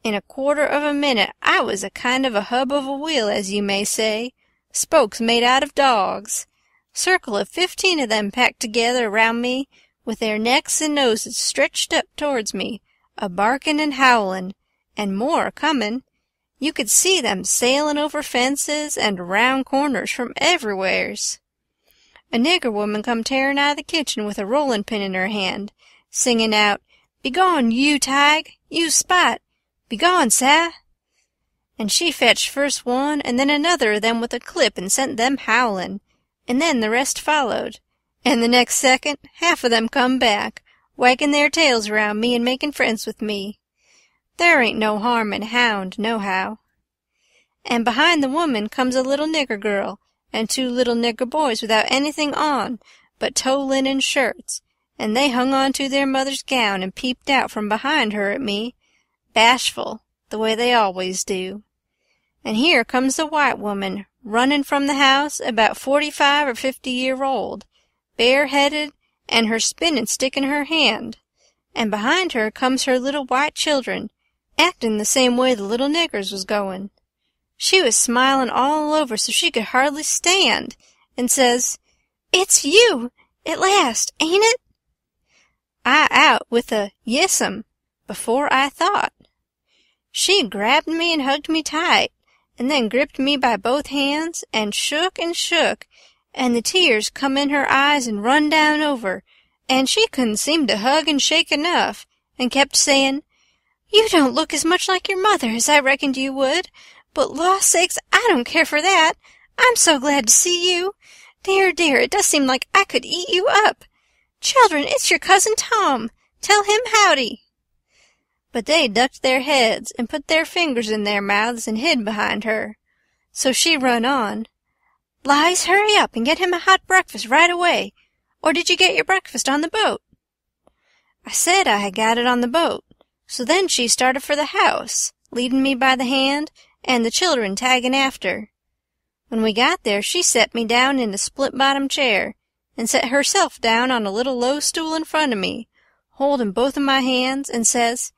In a quarter of a minute I was a kind of a hub of a wheel, as you may say, spokes made out of dogs. Circle of 15 of them packed together around me, with their necks and noses stretched up towards me, a-barkin' and howlin', and more a-comin'. You could see them sailin' over fences and around corners from everywheres. A nigger woman come tearin' out of the kitchen with a rollin' pin in her hand, singin' out, "Begone, you Tige! You Spot! Begone, sah!" And she fetched first one and then another of them with a clip and sent them howlin', and then the rest followed, and the next second half of them come back, waggin' their tails around me and makin' friends with me. There ain't no harm in a hound, nohow. And behind the woman comes a little nigger girl and 2 little nigger boys without anything on but tow-linen shirts, and they hung on to their mother's gown and peeped out from behind her at me, bashful, the way they always do. And here comes the white woman, runnin' from the house, about 45 or 50-year-old, bareheaded, and her spinning stick in her hand, and behind her comes her little white children, actin' the same way the little niggers was goin'. She was smilin' all over so she could hardly stand, and says, "It's you, at last, ain't it?" I out with a "Yes'm" before I thought. She grabbed me and hugged me tight, and then gripped me by both hands, and shook, and the tears come in her eyes and run down over, and she couldn't seem to hug and shake enough, and kept sayin', "You don't look as much like your mother as I reckoned you would, but law sakes, I don't care for that. I'm so glad to see you. Dear, dear, it does seem like I could eat you up. Children, it's your cousin Tom. Tell him howdy." But they ducked their heads and put their fingers in their mouths and hid behind her. So she run on, "Lize, hurry up and get him a hot breakfast right away. Or did you get your breakfast on the boat?" I said I had got it on the boat. So then she started for the house, leading me by the hand, and the children tagging after. When we got there she set me down in a split-bottom chair, and set herself down on a little low stool in front of me, holding both of my hands, and says,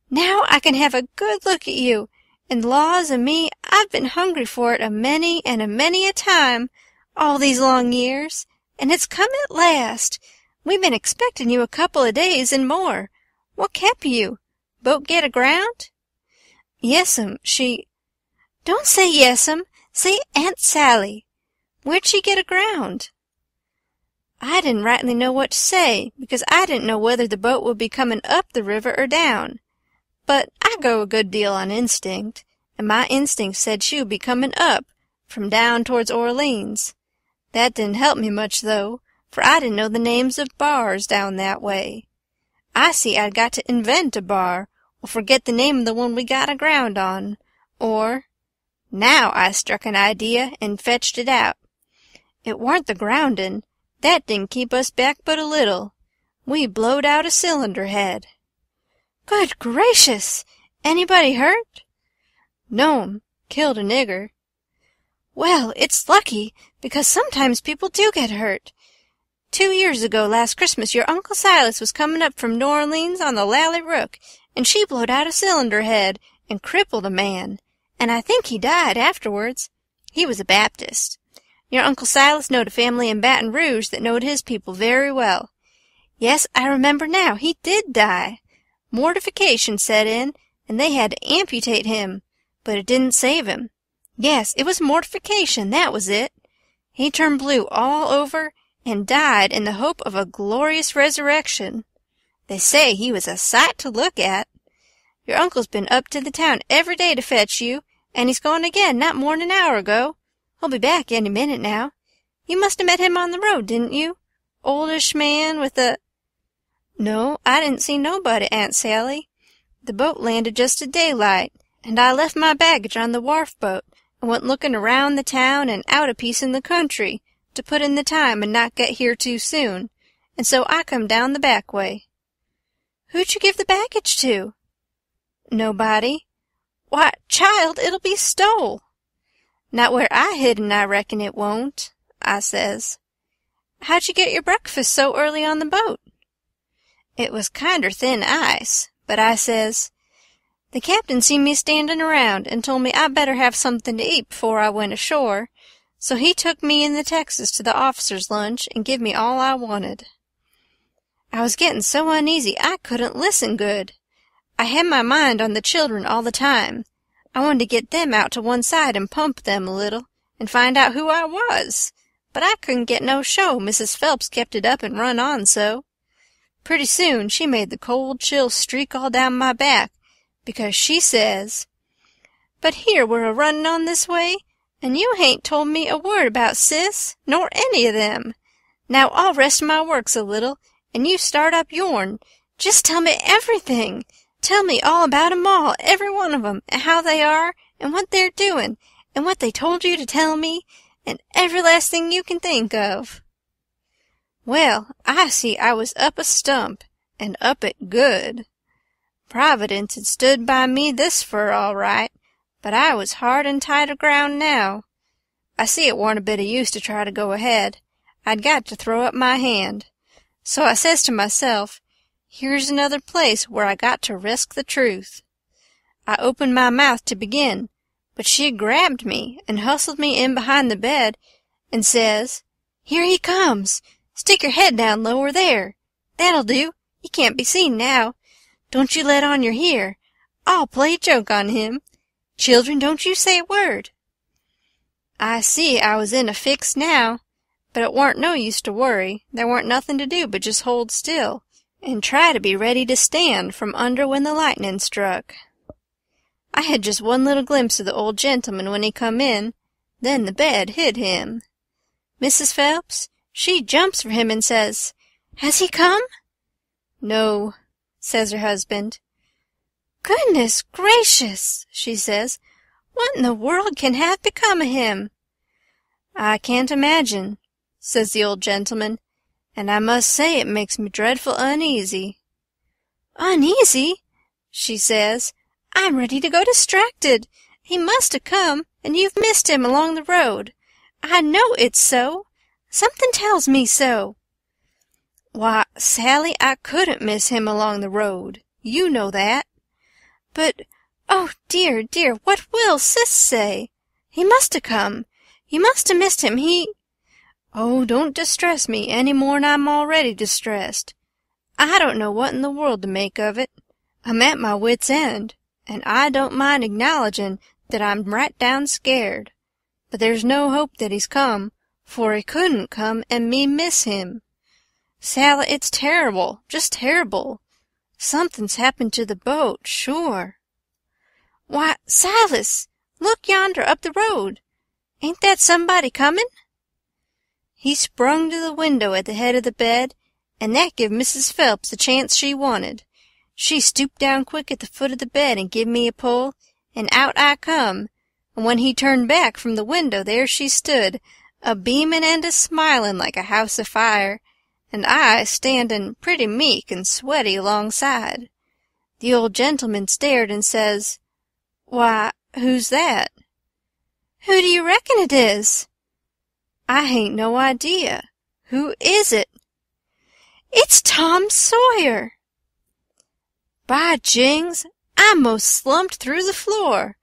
"Now I can have a good look at you, and laws o' me, I've been hungry for it a many and a many a time, all these long years, and it's come at last. We've been expectin' you a couple of days and more. What kep' you? Boat get aground?" "Yes'm, she—" "Don't say yes'm, say Aunt Sally. Where'd she get aground?" I didn't rightly know what to say, because I didn't know whether the boat would be comin' up the river or down. But I go a good deal on instinct, and my instinct said she would be comin' up, from down towards Orleans. That didn't help me much, though, for I didn't know the names of bars down that way. I see I'd got to invent a bar, or forget the name of the one we got aground on, or— Now I struck an idea and fetched it out. It warn't the groundin'. That didn't keep us back but a little. We blowed out a cylinder head. "Good gracious! Anybody hurt?" "No'm. Killed a nigger." "Well, it's lucky, because sometimes people do get hurt. 2 years ago last Christmas your Uncle Silas was coming up from New Orleans on the Lally Rook, and she blowed out a cylinder head and crippled a man, and I think he died afterwards. He was a Baptist. Your Uncle Silas knowed a family in Baton Rouge that knowed his people very well. Yes, I remember now, he did die. Mortification set in, and they had to amputate him, but it didn't save him. Yes, it was mortification, that was it. He turned blue all over and died in the hope of a glorious resurrection. They say he was a sight to look at. Your uncle's been up to the town every day to fetch you, and he's gone again not more'n an hour ago. He'll be back any minute now. You must have met him on the road, didn't you? Oldish man with a— No, I didn't see nobody, Aunt Sally. The boat landed just at daylight, and I left my baggage on the wharf boat and went looking around the town and out a piece in the country to put in the time and not get here too soon, and so I come down the back way. Who'd you give the baggage to? Nobody. Why, child, it'll be stole. Not where I hidden, I reckon it won't, I says. How'd you get your breakfast so early on the boat? It was kinder thin ice, but I says, the captain seen me standing around and told me I better have something to eat before I went ashore, so he took me and the Texas to the officers' lunch and give me all I wanted. I was getting so uneasy I couldn't listen good. I had my mind on the children all the time. I wanted to get them out to one side and pump them a little, and find out who I was, but I couldn't get no show. Mrs. Phelps kept it up and run on so. Pretty soon she made the cold chill streak all down my back, because she says, But here we're a-running on this way, and you hain't told me a word about Sis, nor any of them. Now I'll rest my works a little, and you start up yourn. Just tell me everything. Tell me all about 'em all, every one of 'em, and how they are, and what they're doing, and what they told you to tell me, and every last thing you can think of. Well, I see I was up a stump, and up it good. Providence had stood by me this fur all right, but I was hard and tight aground now. I see it warn't a bit of use to try to go ahead. I'd got to throw up my hand. So I says to myself, here's another place where I got to risk the truth. I opened my mouth to begin, but she grabbed me and hustled me in behind the bed and says, Here he comes. Stick your head down lower there. That'll do. You can't be seen now. Don't you let on you're here. I'll play a joke on him. Children, don't you say a word. I see I was in a fix now, but it warn't no use to worry. There warn't nothing to do but just hold still, and try to be ready to stand from under when the lightning struck. I had just one little glimpse of the old gentleman when he come in, then the bed hid him. Mrs. Phelps, she jumps for him and says, Has he come? No, says her husband. Goodness gracious, she says, what in the world can have become of him? I can't imagine, says the old gentleman, and I must say it makes me dreadful uneasy. Uneasy? She says, I'm ready to go distracted. He must have come, and you've missed him along the road. I know it's so. Something tells me so. Why, Sally, I couldn't miss him along the road. You know that. But, oh, dear, dear, what will Sis say? He must have come. You must have missed him. Oh, don't distress me any more'n I'm already distressed. I don't know what in the world to make of it. I'm at my wit's end, and I don't mind acknowledgin' that I'm right down scared. But there's no hope that he's come, for he couldn't come and me miss him. Sally, it's terrible, just terrible. Something's happened to the boat, sure. Why, Silas, look yonder up the road. Ain't that somebody comin'? He sprung to the window at the head of the bed, and that give Mrs. Phelps the chance she wanted. She stooped down quick at the foot of the bed and give me a pull, and out I come, and when he turned back from the window there she stood, a-beamin' and a-smilin' like a house afire, and I standin' pretty meek and sweaty alongside. The old gentleman stared and says, Why, who's that? Who do you reckon it is? I hain't no idea. Who is it? It's Tom Sawyer!" By jings, I most slumped through the floor.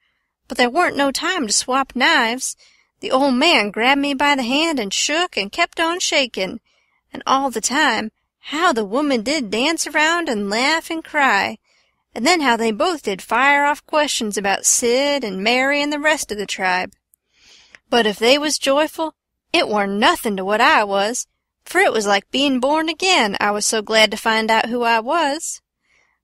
But there weren't no time to swap knives. The old man grabbed me by the hand and shook and kept on shaking. And all the time, how the woman did dance around and laugh and cry. And then how they both did fire off questions about Sid and Mary and the rest of the tribe. But if they was joyful, it warn't nothing to what I was, for it was like being born again, I was so glad to find out who I was.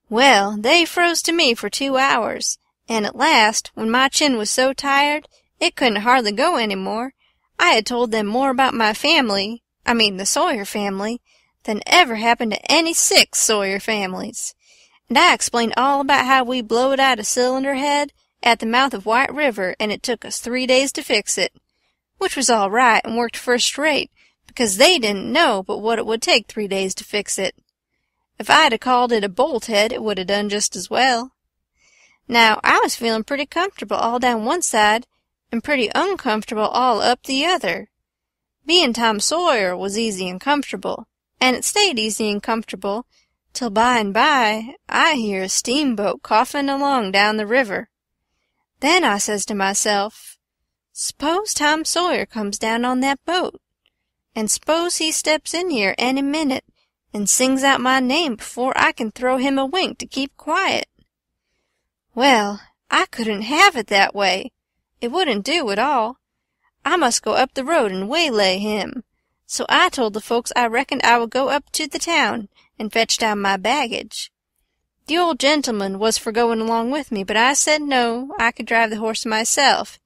Well, they froze to me for 2 hours, and at last, when my chin was so tired it couldn't hardly go any more, I had told them more about my family, the Sawyer family, than ever happened to any 6 Sawyer families. And I explained all about how we blowed out a cylinder head at the mouth of White River, and it took us 3 days to fix it, which was all right and worked first rate, because they didn't know but what it would take 3 days to fix it. If I'd a called it a bolt head, it would have done just as well. Now, I was feeling pretty comfortable all down one side, and pretty uncomfortable all up the other. Being Tom Sawyer was easy and comfortable, and it stayed easy and comfortable, till by and by I hear a steamboat coughing along down the river. Then I says to myself, s'pose Tom Sawyer comes down on that boat, and s'pose he steps in here any minute, and sings out my name before I can throw him a wink to keep quiet. Well, I couldn't have it that way. It wouldn't do at all. I must go up the road and waylay him. So I told the folks I reckoned I would go up to the town and fetch down my baggage. The old gentleman was for going along with me, but I said no, I could drive the horse myself,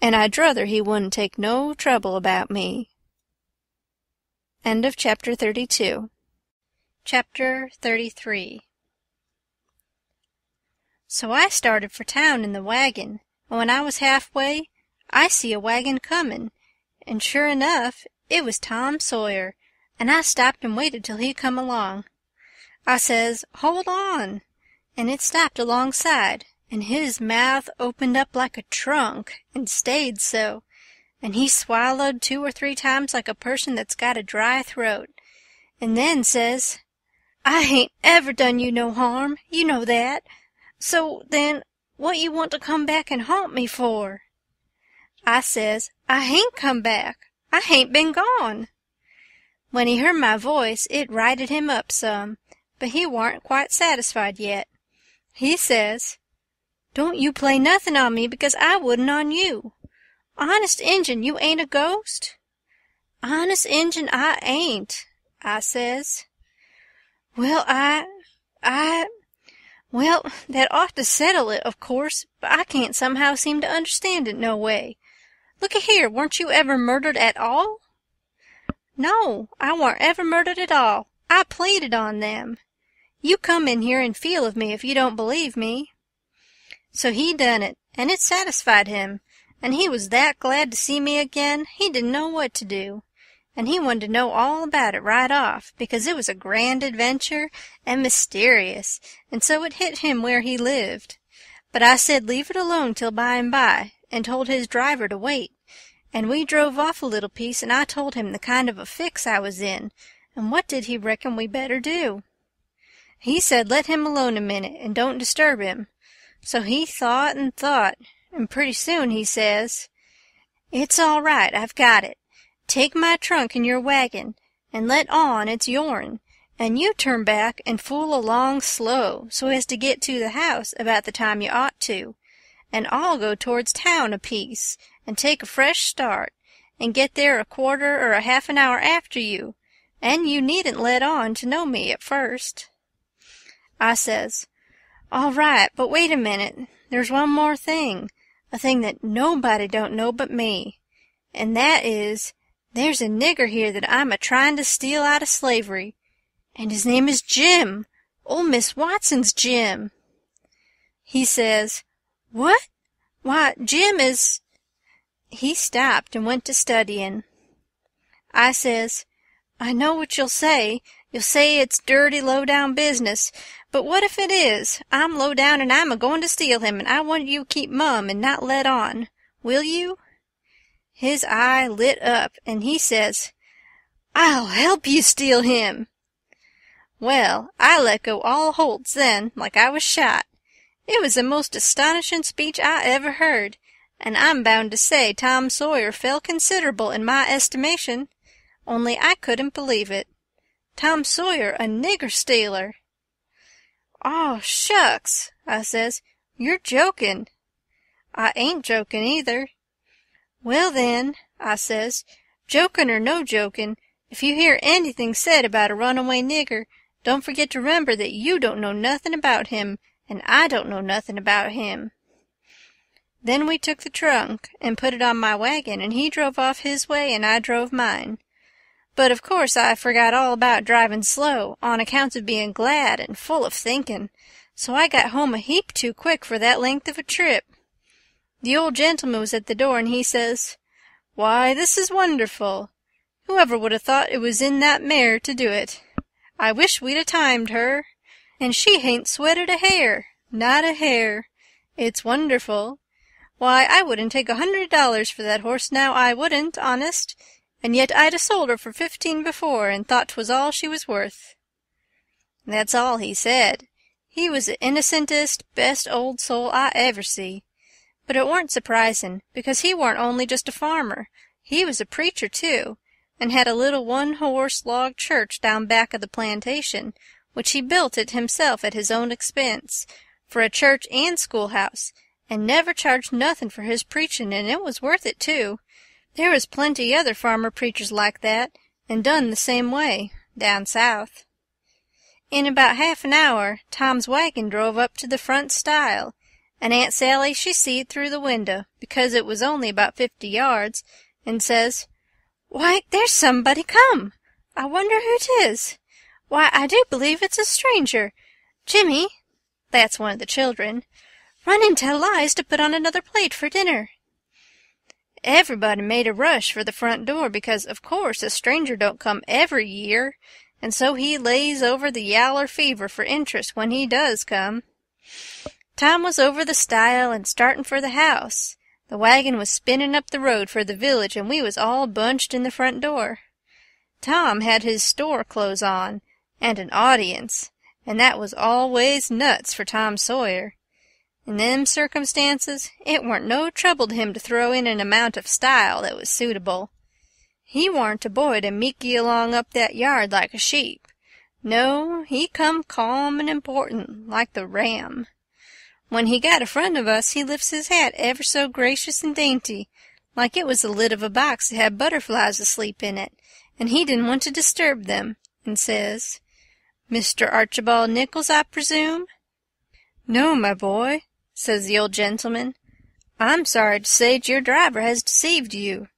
and I'd druther he wouldn't take no trouble about me. End of Chapter 32. Chapter 33. So I started for town in the wagon, and when I was halfway, I see a wagon comin', and sure enough, it was Tom Sawyer, and I stopped and waited till he come along. I says, "Hold on," and it stopped alongside, and his mouth opened up like a trunk, and stayed so, and he swallowed 2 or 3 times like a person that's got a dry throat, and then says, "I hain't ever done you no harm, you know that. So, then, what you want to come back and haunt me for?" I says, "I hain't come back. I hain't been gone." When he heard my voice, it righted him up some, but he warn't quite satisfied yet. He says, "Don't you play nothin' on me, because I wouldn't on you. Honest Injun, you ain't a ghost?" "Honest Injun, I ain't," I says. Well, well, that ought to settle it, of course, but I can't somehow seem to understand it no way. Look-a-here, weren't you ever murdered at all?" "No, I warn't ever murdered at all. I pleaded on them. You come in here and feel of me if you don't believe me." So he done it, and it satisfied him, and he was that glad to see me again he didn't know what to do. And he wanted to know all about it right off, because it was a grand adventure and mysterious, and so it hit him where he lived. But I said leave it alone till by and by, and told his driver to wait, and we drove off a little piece, and I told him the kind of a fix I was in, and what did he reckon we better do? He said let him alone a minute, and don't disturb him. So he thought, and pretty soon he says, "It's all right, I've got it. Take my trunk in your wagon, and let on it's yourn, and you turn back and fool along slow, so as to get to the house about the time you ought to, and I'll go towards town a piece, and take a fresh start, and get there a quarter or a half an hour after you, and you needn't let on to know me at first." I says, "All right, but wait a minute, there's one more thing, a thing that nobody don't know but me, and that is, there's a nigger here that I'm a-trying to steal out of slavery, and his name is Jim, old Miss Watson's Jim." He says, "What? Why, Jim is—" He stopped and went to studying. I says, "I know what you'll say. You'll say it's dirty, low-down business, but what if it is? I'm low-down, and I'm a-going to steal him, and I want you to keep mum and not let on. Will you?" His eye lit up, and he says, "I'll help you steal him." Well, I let go all holts then, like I was shot. It was the most astonishin' speech I ever heard, and I'm bound to say Tom Sawyer fell considerable in my estimation, only I couldn't believe it. Tom Sawyer a nigger stealer! "Aw, shucks!" I says. "You're jokin'." "I ain't jokin' either." "Well, then," I says, "jokin' or no jokin', if you hear anything said about a runaway nigger, don't forget to remember that you don't know nothin' about him, and I don't know nothin' about him." Then we took the trunk and put it on my wagon, and he drove off his way and I drove mine. But of course I forgot all about driving slow, on account of being glad and full of thinking, so I got home a heap too quick for that length of a trip. The old gentleman was at the door, and he says, "Why, this is wonderful. Whoever would have thought it was in that mare to do it? I wish we'd a timed her. And she hain't sweated a hair, not a hair. It's wonderful. Why, I wouldn't take $100 for that horse now, I wouldn't, honest, and yet I'd a sold her for 15 before, and thought 'twas all she was worth." That's all he said. He was the innocentest, best old soul I ever see. But it warn't surprisin', because he warn't only just a farmer. He was a preacher, too, and had a little one-horse log church down back of the plantation, which he built it himself at his own expense, for a church and schoolhouse, and never charged nothin' for his preachin', and it was worth it, too. There was plenty other farmer preachers like that, and done the same way, down south. In about half an hour, Tom's wagon drove up to the front stile, and Aunt Sally she seed through the window, because it was only about 50 yards, and says, "Why, there's somebody come! I wonder who 'tis. Why, I do believe it's a stranger. Jimmy," that's one of the children, "run and tell Lize to put on another plate for dinner." Everybody made a rush for the front door, because, of course, a stranger don't come every year, and so he lays over the yaller fever for interest when he does come. Tom was over the stile and startin' for the house. The wagon was spinning up the road for the village, and we was all bunched in the front door. Tom had his store clothes on, and an audience, and that was always nuts for Tom Sawyer. In them circumstances, it warn't no trouble to him to throw in an amount of style that was suitable. He warn't a boy to meeky along up that yard like a sheep. No, he come calm and important, like the ram. When he got in front of us, he lifts his hat ever so gracious and dainty, like it was the lid of a box that had butterflies asleep in it, and he didn't want to disturb them, and says, "Mr. Archibald Nichols, I presume?" "No, my boy," says the old gentleman. "I'm sorry to say that your driver has deceived you.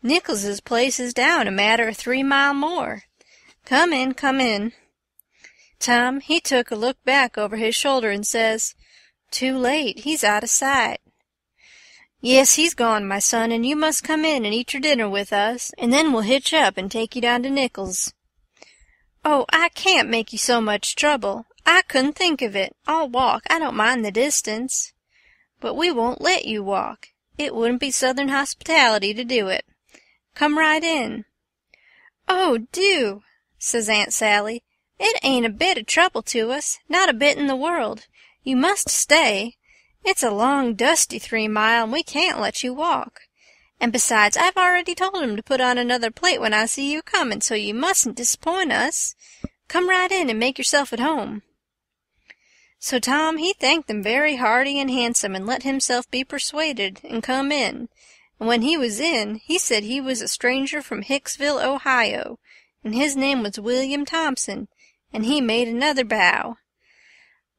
Nichols's place is down a matter of 3 mile more. Come in, come in." Tom, he took a look back over his shoulder and says, "Too late, he's out of sight." "Yes, he's gone, my son, and you must come in and eat your dinner with us, and then we'll hitch up and take you down to Nichols." "Oh, I can't make you so much trouble. I couldn't think of it. I'll walk. I don't mind the distance." "But we won't let you walk. It wouldn't be Southern hospitality to do it. Come right in." "Oh, do," says Aunt Sally. "It ain't a bit of trouble to us, not a bit in the world. You must stay. It's a long, dusty 3 mile, and we can't let you walk. And besides, I've already told him to put on another plate when I see you coming, so you mustn't disappoint us. Come right in and make yourself at home." So Tom he thanked them very hearty and handsome, and let himself be persuaded, and come in. And when he was in, he said he was a stranger from Hicksville, Ohio, and his name was William Thompson, and he made another bow.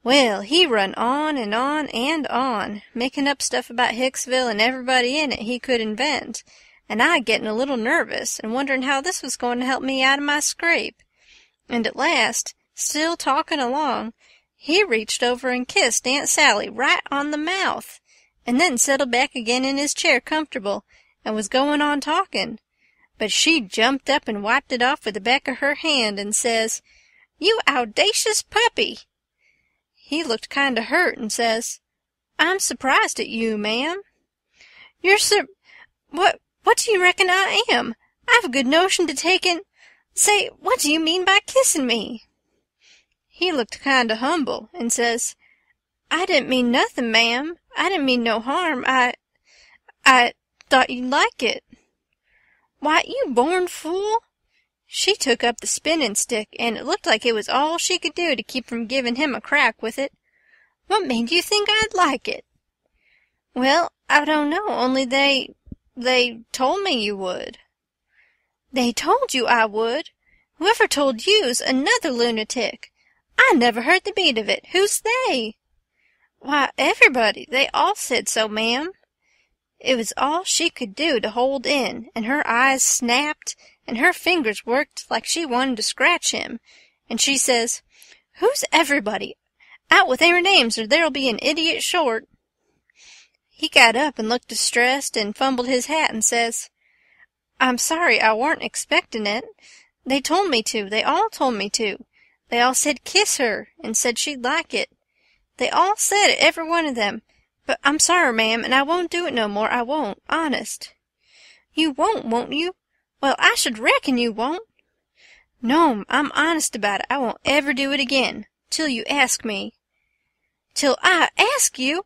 Well, he run on and on and on, making up stuff about Hicksville and everybody in it he could invent, and I getting a little nervous and wondering how this was going to help me out of my scrape. And at last, still talking along, he reached over and kissed Aunt Sally right on the mouth, and then settled back again in his chair comfortable, and was going on talking. But she jumped up and wiped it off with the back of her hand, and says, "You owdacious puppy!" He looked kind of hurt, and says, "I'm surprised at you, ma'am." "You're What do you reckon I am? I've a good notion to take in— Say, what do you mean by kissing me?" he looked kind o' humble, and says, "I didn't mean nothin', ma'am. I didn't mean no harm. I thought you'd like it." "Why, you born fool!" She took up the spinning stick, and it looked like it was all she could do to keep from giving him a crack with it. "What made you think I'd like it?" "Well, I don't know, only they told me you would." "They told you I would? Whoever told you's another lunatic. I never heard the beat of it. Who's they?" "Why, everybody. They all said so, ma'am." It was all she could do to hold in, and her eyes snapped, and her fingers worked like she wanted to scratch him, and she says, "Who's everybody? Out with their names, or there'll be an idiot short." He got up and looked distressed, and fumbled his hat, and says, "I'm sorry, I warn't expectin' it. They told me to. They all told me to. They all said kiss her, and said she'd like it. They all said it, every one of them. But I'm sorry, ma'am, and I won't do it no more. I won't, honest." "You won't you? Well, I should reckon you won't." "No'm, I'm honest about it. I won't ever do it again, till you ask me." "Till I ask you?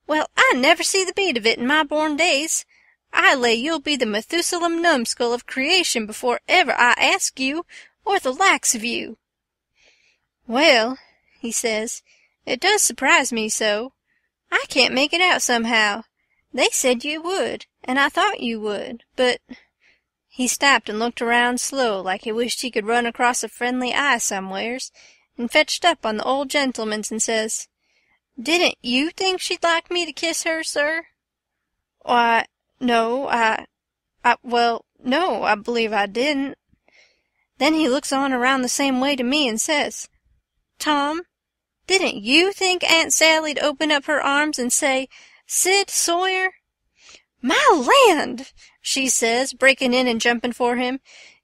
Well, I never see the beat of it in my born days. I lay you'll be the Methusalem numbskull of creation before ever I ask you, or the likes of you." "Well," he says, "it does surprise me so. I can't make it out somehow. They said you would, and I thought you would, but—" He stopped and looked around slow, like he wished he could run across a friendly eye somewheres, and fetched up on the old gentleman's and says, "Didn't you think she'd like me to kiss her, sir?" "Why, no, well, no, I believe I didn't." Then he looks on around the same way to me and says, "Tom, didn't you think Aunt Sally'd open up her arms and say, 'Sid Sawyer'?" "My land!" she says, breaking in and jumping for him.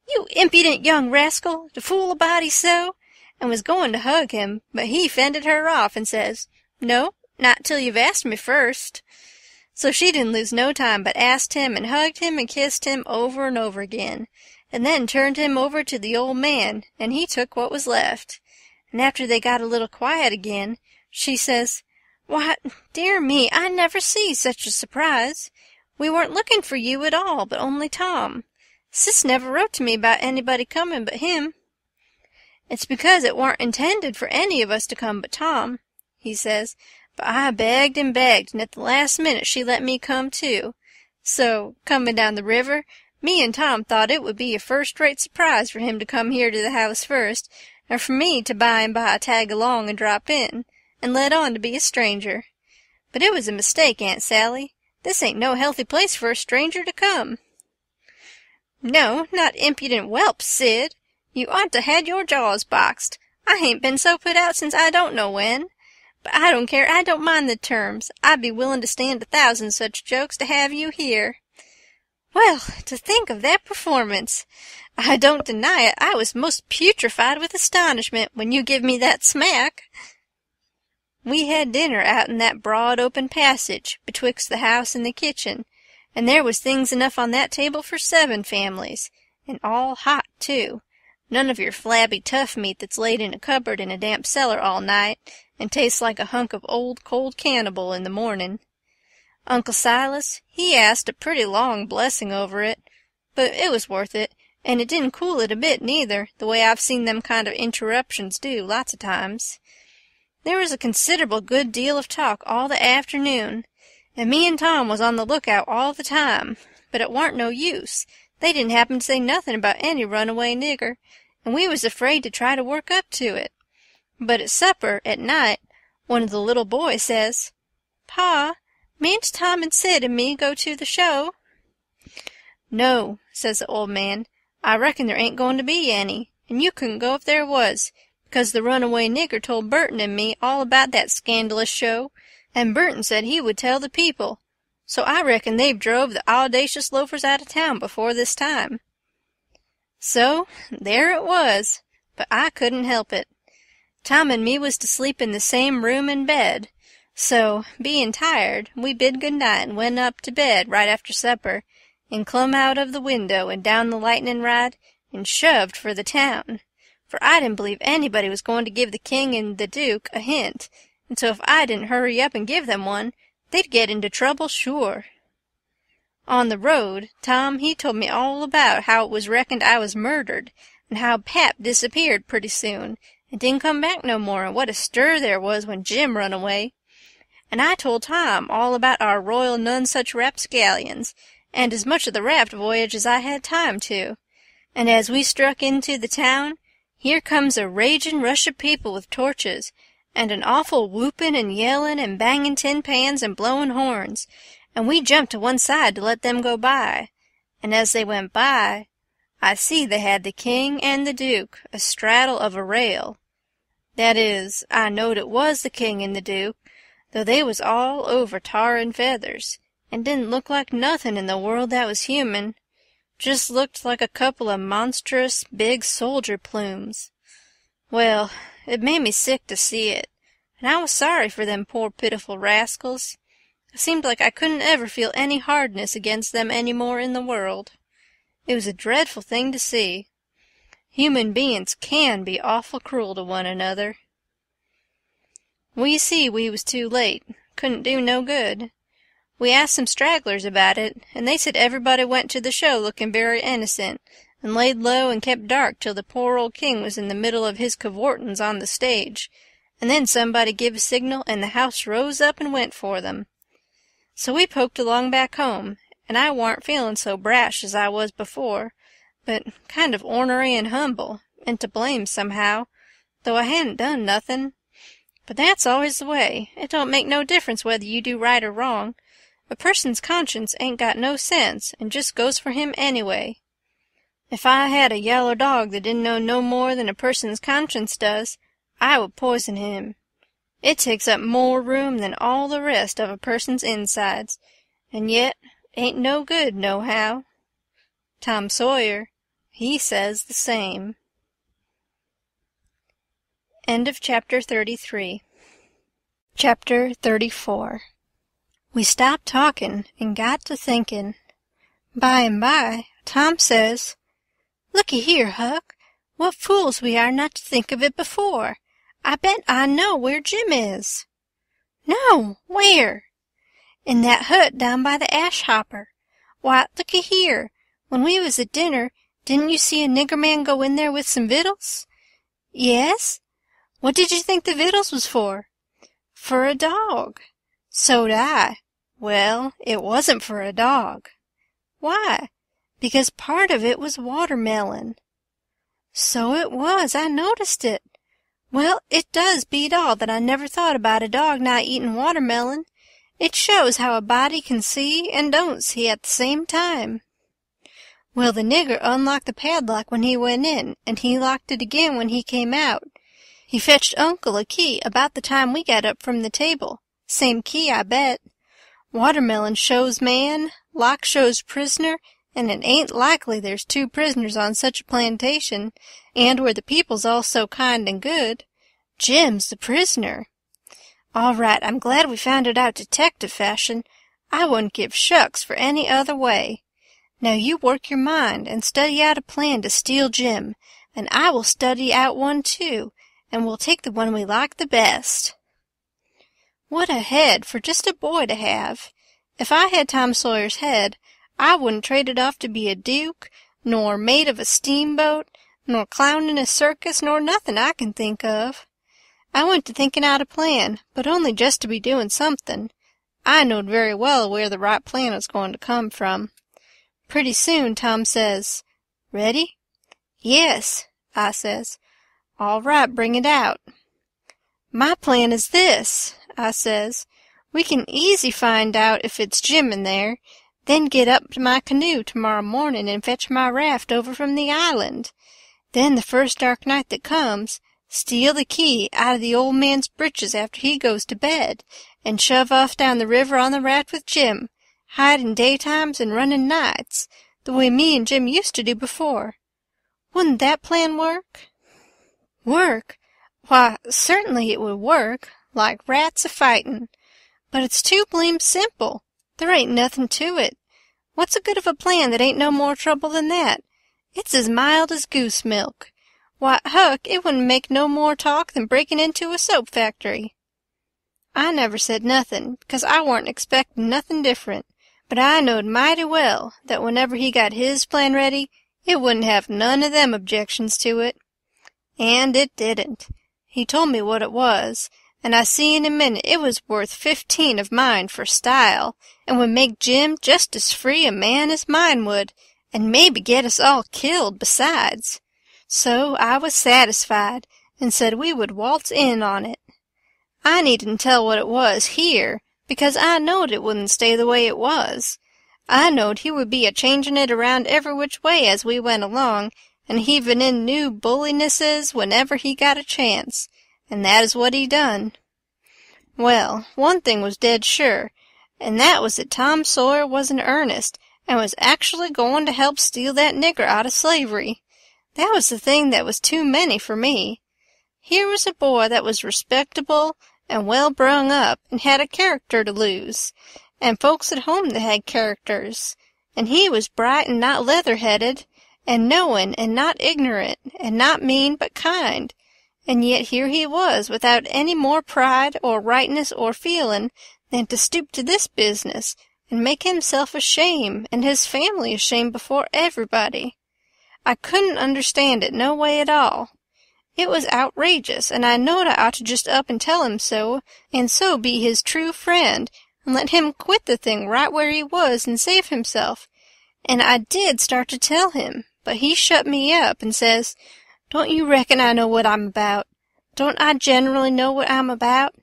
"You impudent young rascal, to fool a body so!" and was going to hug him, but he fended her off and says, "No, not till you've asked me first." So she didn't lose no time, but asked him and hugged him and kissed him over and over again, and then turned him over to the old man, and he took what was left. And after they got a little quiet again, she says, "Why, dear me, I never see such a surprise. We weren't looking for you at all, but only Tom. Sis never wrote to me about anybody coming but him." "It's because it warn't intended for any of us to come but Tom," he says, "but I begged, and at the last minute she let me come too. So, coming down the river, me and Tom thought it would be a first-rate surprise for him to come here to the house first, and for me to by and by tag along and drop in, and let on to be a stranger. But it was a mistake, Aunt Sally. This ain't no healthy place for a stranger to come." "No, not impudent whelp, Sid. You ought to had your jaws boxed. I hain't been so put out since I don't know when. But I don't care. I don't mind the terms. I'd be willing to stand 1,000 such jokes to have you here." Well, to think of that performance! I don't deny it, I was most putrefied with astonishment when you give me that smack. We had dinner out in that broad open passage betwixt the house and the kitchen, and there was things enough on that table for 7 families, and all hot, too. None of your flabby tough meat that's laid in a cupboard in a damp cellar all night, and tastes like a hunk of old cold cannibal in the morning. Uncle Silas, he asked a pretty long blessing over it, but it was worth it, and it didn't cool it a bit neither, the way I've seen them kind of interruptions do lots of times. There was a considerable good deal of talk all the afternoon, and me and Tom was on the lookout all the time, but it warn't no use. They didn't happen to say nothing about any runaway nigger, and we was afraid to try to work up to it. But at supper, at night, one of the little boys says, "Pa, mayn't Tom and Sid and me go to the show?" "No," says the old man, "I reckon there ain't going to be any, and you couldn't go if there was, because the runaway nigger told Burton and me all about that scandalous show, and Burton said he would tell the people. So I reckon they've drove the audacious loafers out of town before this time." So there it was, but I couldn't help it. Tom and me was to sleep in the same room and bed, so, being tired, we bid good night and went up to bed right after supper, and clumb out of the window and down the lightning rod, and shoved for the town, for I didn't believe anybody was going to give the king and the duke a hint, and so if I didn't hurry up and give them one, they'd get into trouble sure. On the road, Tom he told me all about how it was reckoned I was murdered, and how Pap disappeared pretty soon, and didn't come back no more, and what a stir there was when Jim run away. And I told Tom all about our Royal Nonesuch rapscallions, and as much of the raft voyage as I had time to. And as we struck into the town, here comes a ragin' rush of people with torches, and an awful whoopin' and yellin' and bangin' tin pans and blowin' horns, and we jumped to one side to let them go by, and as they went by, I see they had the king and the duke astraddle of a rail. That is, I knowed it was the king and the duke, though they was all over tar and feathers, and didn't look like nothin' in the world that was human, just looked like a couple of monstrous big soldier plumes. Well, it made me sick to see it, and I was sorry for them poor pitiful rascals. It seemed like I couldn't ever feel any hardness against them any more in the world. It was a dreadful thing to see. Human beings can be awful cruel to one another. We see we was too late, couldn't do no good. We asked some stragglers about it, and they said everybody went to the show looking very innocent, and laid low and kept dark till the poor old king was in the middle of his cavortins on the stage, and then somebody give a signal and the house rose up and went for them. So we poked along back home, and I warn't feelin' so brash as I was before, but kind of ornery and humble, and to blame somehow, though I hadn't done nothin'. But that's always the way. It don't make no difference whether you do right or wrong. A person's conscience ain't got no sense, and just goes for him anyway. If I had a yaller dog that didn't know no more than a person's conscience does, I would poison him. It takes up more room than all the rest of a person's insides, and yet ain't no good nohow. Tom Sawyer, he says the same. End of Chapter 33. Chapter 34. We stopped talking and got to thinking. By and by, Tom says, "Looky here, Huck, what fools we are not to think of it before. I bet I know where Jim is." "No, where?" "In that hut down by the ash hopper. Why, looky here, when we was at dinner, didn't you see a nigger man go in there with some victuals?" "Yes." "What did you think the victuals was for?" "For a dog." "So'd I." "Well, it wasn't for a dog." "Why?" "Because part of it was watermelon." "So it was, I noticed it. Well, it does beat all that I never thought about a dog not eating watermelon. It shows how a body can see and don't see at the same time." "Well, the nigger unlocked the padlock when he went in, and he locked it again when he came out. He fetched Uncle a key about the time we got up from the table. Same key, I bet. Watermelon shows man, lock shows prisoner, and it ain't likely there's two prisoners on such a plantation, and where the people's all so kind and good. Jim's the prisoner. All right, I'm glad we found it out detective fashion. I wouldn't give shucks for any other way. Now you work your mind and study out a plan to steal Jim, and I will study out one too, and we'll take the one we like the best." What a head for just a boy to have! If I had Tom Sawyer's head, I wouldn't trade it off to be a duke, nor mate of a steamboat, nor clown in a circus, nor nothing I can think of. I went to thinking out a plan, but only just to be doing something. I knowed very well where the right plan was going to come from. Pretty soon Tom says, "Ready?" "Yes," I says. "All right, bring it out." "My plan is this," I says. "We can easy find out if it's Jim in there, then get up to my canoe tomorrow morning and fetch my raft over from the island. Then the first dark night that comes, steal the key out of the old man's britches after he goes to bed, and shove off down the river on the raft with Jim, hiding daytimes and running nights, the way me and Jim used to do before. Wouldn't that plan work?" "Work? Why, certainly it would work, like rats a-fightin'. But it's too blame simple. There ain't nothin' to it. What's a good of a plan that ain't no more trouble than that? It's as mild as goose milk. Why, Huck, it wouldn't make no more talk than breaking into a soap factory." I never said nothin', because I warn't expectin' nothin' different, but I knowed mighty well that whenever he got his plan ready, it wouldn't have none of them objections to it. And it didn't. He told me what it was, and I see in a minute it was worth 15 of mine for style, and would make Jim just as free a man as mine would, and maybe get us all killed besides. So I was satisfied, and said we would waltz in on it. I needn't tell what it was here, because I knowed it wouldn't stay the way it was. I knowed he would be a-changin' it around every which way as we went along, and heavin' in new bullinesses whenever he got a chance, and that is what he done. Well, one thing was dead sure, and that was that Tom Sawyer was in earnest, and was actually goin' to help steal that nigger out of slavery. That was the thing that was too many for me. Here was a boy that was respectable and well brung up, and had a character to lose, and folks at home that had characters, and he was bright and not leather-headed, and knowin' and not ignorant, and not mean but kind, and yet here he was without any more pride or rightness or feelin' than to stoop to this business, and make himself ashamed and his family ashamed before everybody. I couldn't understand it no way at all. It was outrageous, and I knowed I ought to just up and tell him so, and so be his true friend, and let him quit the thing right where he was and save himself. And I did start to tell him, but he shut me up and says, "Don't you reckon I know what I'm about? Don't I generally know what I'm about?"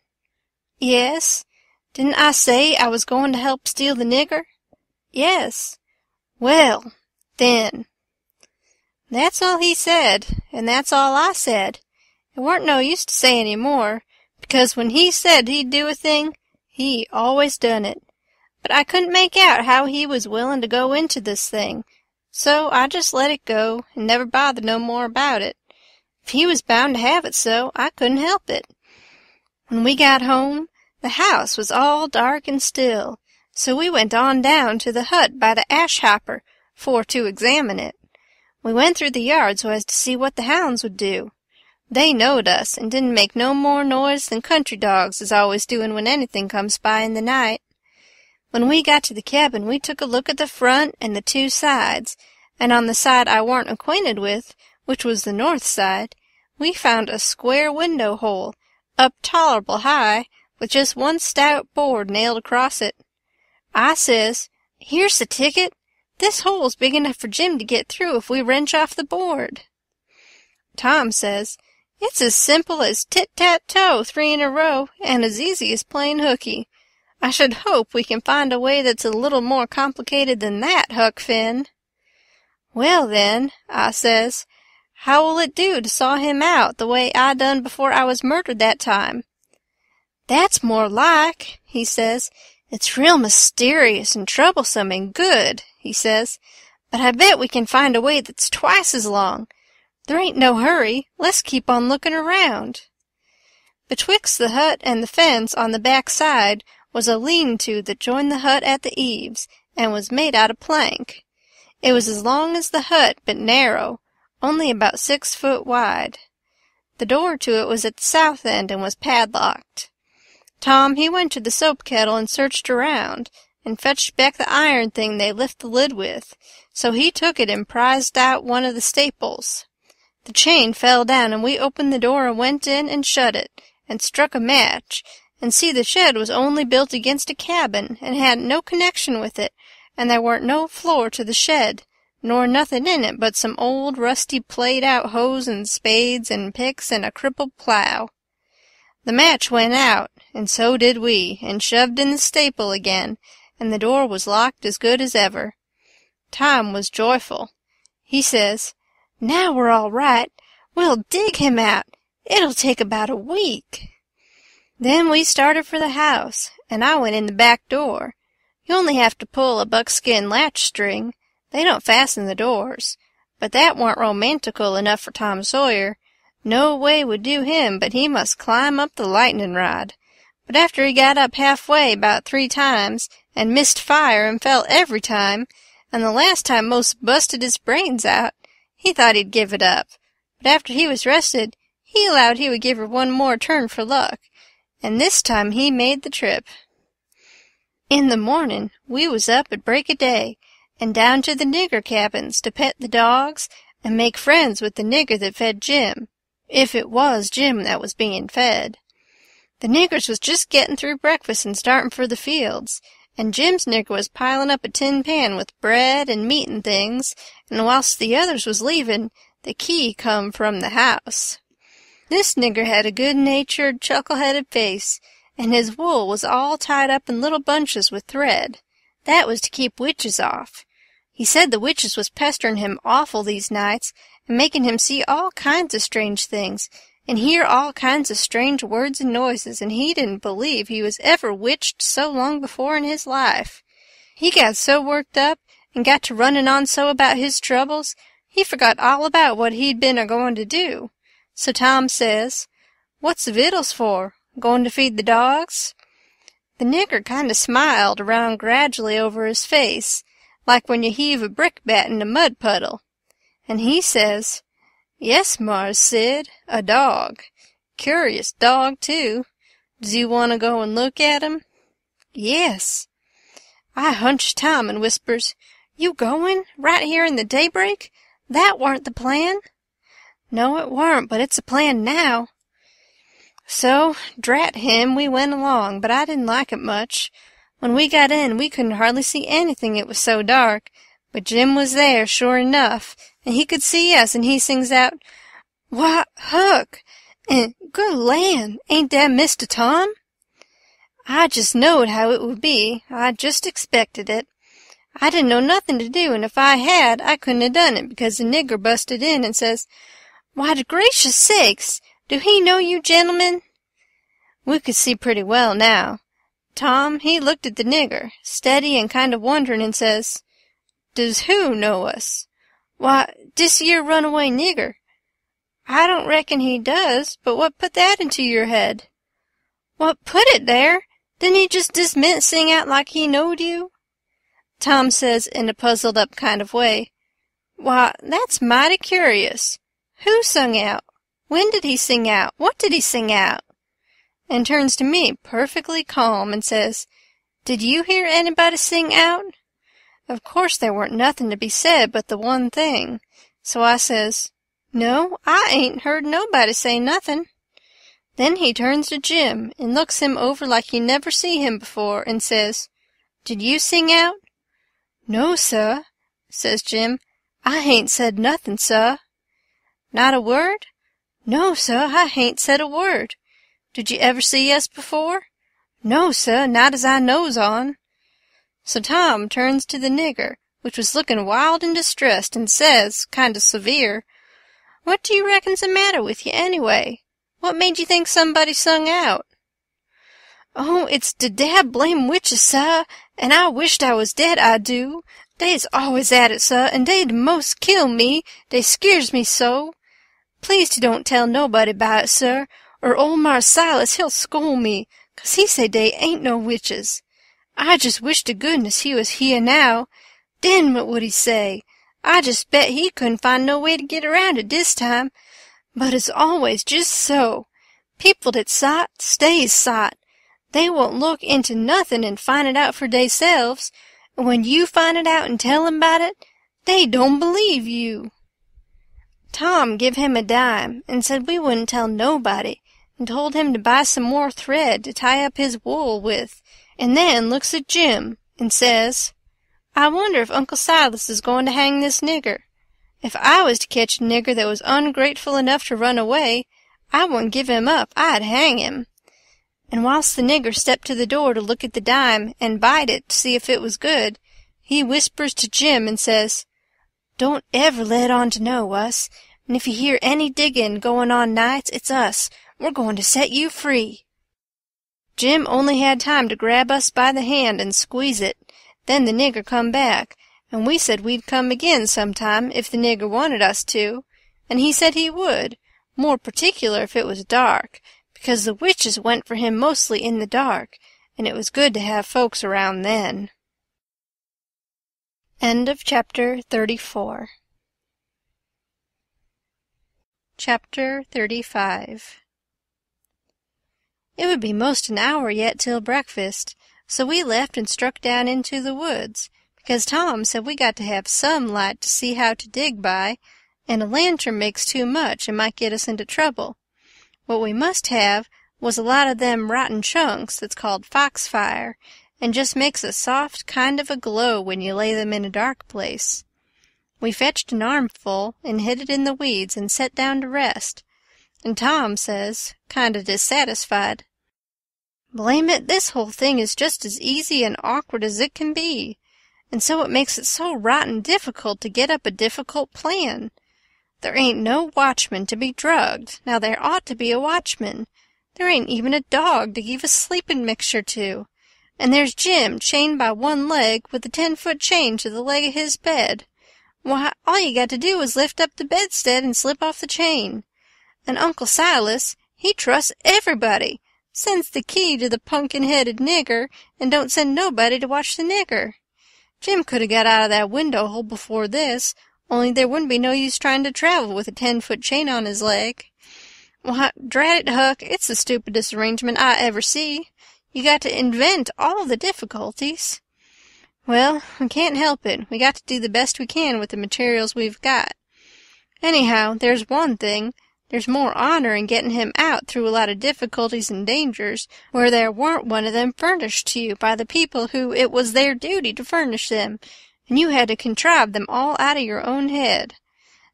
"Yes." "Didn't I say I was going to help steal the nigger?" "Yes." "Well, then." That's all he said, and that's all I said. It warn't no use to say any more, because when he said he'd do a thing, he always done it. But I couldn't make out how he was willin' to go into this thing, so I just let it go, and never bothered no more about it. If he was bound to have it so, I couldn't help it. When we got home, the house was all dark and still, so we went on down to the hut by the ash hopper for to examine it. We went through the yard so as to see what the hounds would do. They knowed us, and didn't make no more noise than country dogs is always doing when anything comes by in the night. When we got to the cabin, we took a look at the front and the 2 sides, and on the side I warn't acquainted with, which was the north side, we found a square window hole, up tolerable high, with just one stout board nailed across it. I says, "Here's the ticket. This hole's big enough for Jim to get through if we wrench off the board." Tom says, "It's as simple as tit-tat-toe 3 in a row, and as easy as playing hooky. I should hope we can find a way that's a little more complicated than that, Huck Finn." "Well, then," I says, "how will it do to saw him out the way I done before I was murdered that time?" "That's more like," he says. "It's real mysterious and troublesome and good," he says, "but I bet we can find a way that's twice as long. There ain't no hurry. Let's keep on looking around." Betwixt the hut and the fence on the back side was a lean-to that joined the hut at the eaves, and was made out of plank. It was as long as the hut, but narrow, only about 6 foot wide. The door to it was at the south end and was padlocked. Tom, he went to the soap kettle and searched around, and fetched back the iron thing they lift the lid with, so he took it and prized out one of the staples. The chain fell down, and we opened the door and went in and shut it, and struck a match, and see the shed was only built against a cabin, and hadn't no connection with it, and there warn't no floor to the shed, nor nothing in it but some old rusty played-out hoes and spades and picks and a crippled plow. The match went out, and so did we, and shoved in the staple again, and the door was locked as good as ever. Tom was joyful. He says, "Now we're all right. We'll dig him out. It'll take about a week." Then we started for the house, and I went in the back door. You only have to pull a buckskin latch-string. They don't fasten the doors. But that warn't romantical enough for Tom Sawyer. No way would do him but he must climb up the lightning rod. But after he got up halfway 'bout 3 times, and missed fire and fell every time, and the last time most busted his brains out, he thought he'd give it up. but after he was rested, he allowed he would give her one more turn for luck, and this time he made the trip. In the morning we was up at break o' day, and down to the nigger cabins to pet the dogs and make friends with the nigger that fed Jim, if it was Jim that was being fed. The niggers was just getting through breakfast and starting for the fields, and Jim's nigger was piling up a tin pan with bread and meat and things, and whilst the others was leaving, the key come from the house. This nigger had a good-natured, chuckle-headed face, and his wool was all tied up in little bunches with thread. That was to keep witches off. He said the witches was pestering him awful these nights, and making him see all kinds of strange things, and hear all kinds of strange words and noises, and he didn't believe he was ever witched so long before in his life. He got so worked up, and got to running on so about his troubles, he forgot all about what he'd been a-going to do. So Tom says, "What's the vittles for? Going to feed the dogs?" The nigger kind of smiled around gradually over his face, like when you heave a brickbat in a mud puddle, and he says, "Yes, Mars Sid, a dog. Curious dog, too. Does you want to go and look at him?" "Yes." I hunched Tom and whispers, "You going? Right here in the daybreak? That warn't the plan." "No, it warn't, but it's a plan now." So, drat him, we went along, but I didn't like it much. When we got in, we couldn't hardly see anything, it was so dark, but Jim was there, sure enough, and he could see us, and he sings out, "Why, Huck, and good land, ain't that Mr. Tom?" I just knowed how it would be. I just expected it. I didn't know nothing to do, and if I had, I couldn't have done it, because the nigger busted in and says, "Why, to gracious sakes, do he know you gentlemen?" We could see pretty well now. Tom, he looked at the nigger, steady and kind of wondering, and says, "Does who know us?" "Why, dis yer runaway nigger." "I don't reckon he does, but what put that into your head?" "What put it there? Didn't he just dis minute sing out like he knowed you?" Tom says in a puzzled-up kind of way, "Why, that's mighty curious. Who sung out? When did he sing out? What did he sing out?" And turns to me perfectly calm and says, "Did you hear anybody sing out?" Of course there weren't nothing to be said but the one thing. So I says, "No, I ain't heard nobody say nothing." Then he turns to Jim and looks him over like he never see him before, and says, "Did you sing out?" "No, suh," says Jim. "I hain't said nothing, suh." "Not a word?" "No, suh, I hain't said a word." "Did you ever see us before?" "No, suh, not as I knows on." So Tom turns to the nigger, which was looking wild and distressed, and says, kind of severe, "What do you reckon's the matter with you, anyway? What made you think somebody sung out?" "Oh, it's de dad-blame witches, suh, and I wisht I was dead, I do. Dey's always at it, suh, and dey'd most kill me, dey skeers me so. Please don't tell nobody 'bout it, sir, or ole Mars Silas he'll scold me, 'cause he say dey ain't no witches. I just wish to goodness he was here now. Den what would he say? I just bet he couldn't find no way to get around it dis time. But it's always just so. People that sot stays sot. They won't look into nothin' and find it out for deyselves, and when you find it out and tell 'em 'bout it, they don't believe you." Tom give him a dime and said we wouldn't tell nobody, and told him to buy some more thread to tie up his wool with, and then looks at Jim and says, "I wonder if Uncle Silas is going to hang this nigger. If I was to catch a nigger that was ungrateful enough to run away, I wouldn't give him up, I'd hang him." And whilst the nigger stepped to the door to look at the dime and bite it to see if it was good, he whispers to Jim and says, "Don't ever let on to know us, and if you hear any diggin' going on nights, it's us. We're going to set you free." Jim only had time to grab us by the hand and squeeze it. Then the nigger come back, and we said we'd come again sometime if the nigger wanted us to, and he said he would, more particular if it was dark, because the witches went for him mostly in the dark, and it was good to have folks around then. End of chapter 34. Chapter 35 It would be most an hour yet till breakfast, so we left and struck down into the woods, because Tom said we got to have some light to see how to dig by, and a lantern makes too much and might get us into trouble. What we must have was a lot of them rotten chunks that's called foxfire, and just makes a soft kind of a glow when you lay them in a dark place. We fetched an armful and hid it in the weeds and set down to rest, and Tom says, kind of dissatisfied, "Blame it, this whole thing is just as easy and awkward as it can be, and so it makes it so rotten difficult to get up a difficult plan. There ain't no watchman to be drugged. Now there ought to be a watchman. There ain't even a dog to give a sleeping mixture to. And there's Jim chained by one leg with a 10-foot chain to the leg of his bed. Why, all you got to do is lift up the bedstead and slip off the chain. And Uncle Silas, he trusts everybody, sends the key to the pumpkin-headed nigger, and don't send nobody to watch the nigger. Jim could have got out of that window hole before this, only there wouldn't be no use trying to travel with a 10-foot chain on his leg. Why, drat it, Huck, it's the stupidest arrangement I ever see. You got to invent all the difficulties. Well, we can't help it. We got to do the best we can with the materials we've got. Anyhow, there's one thing. There's more honor in getting him out through a lot of difficulties and dangers where there weren't one of them furnished to you by the people who it was their duty to furnish them, and you had to contrive them all out of your own head.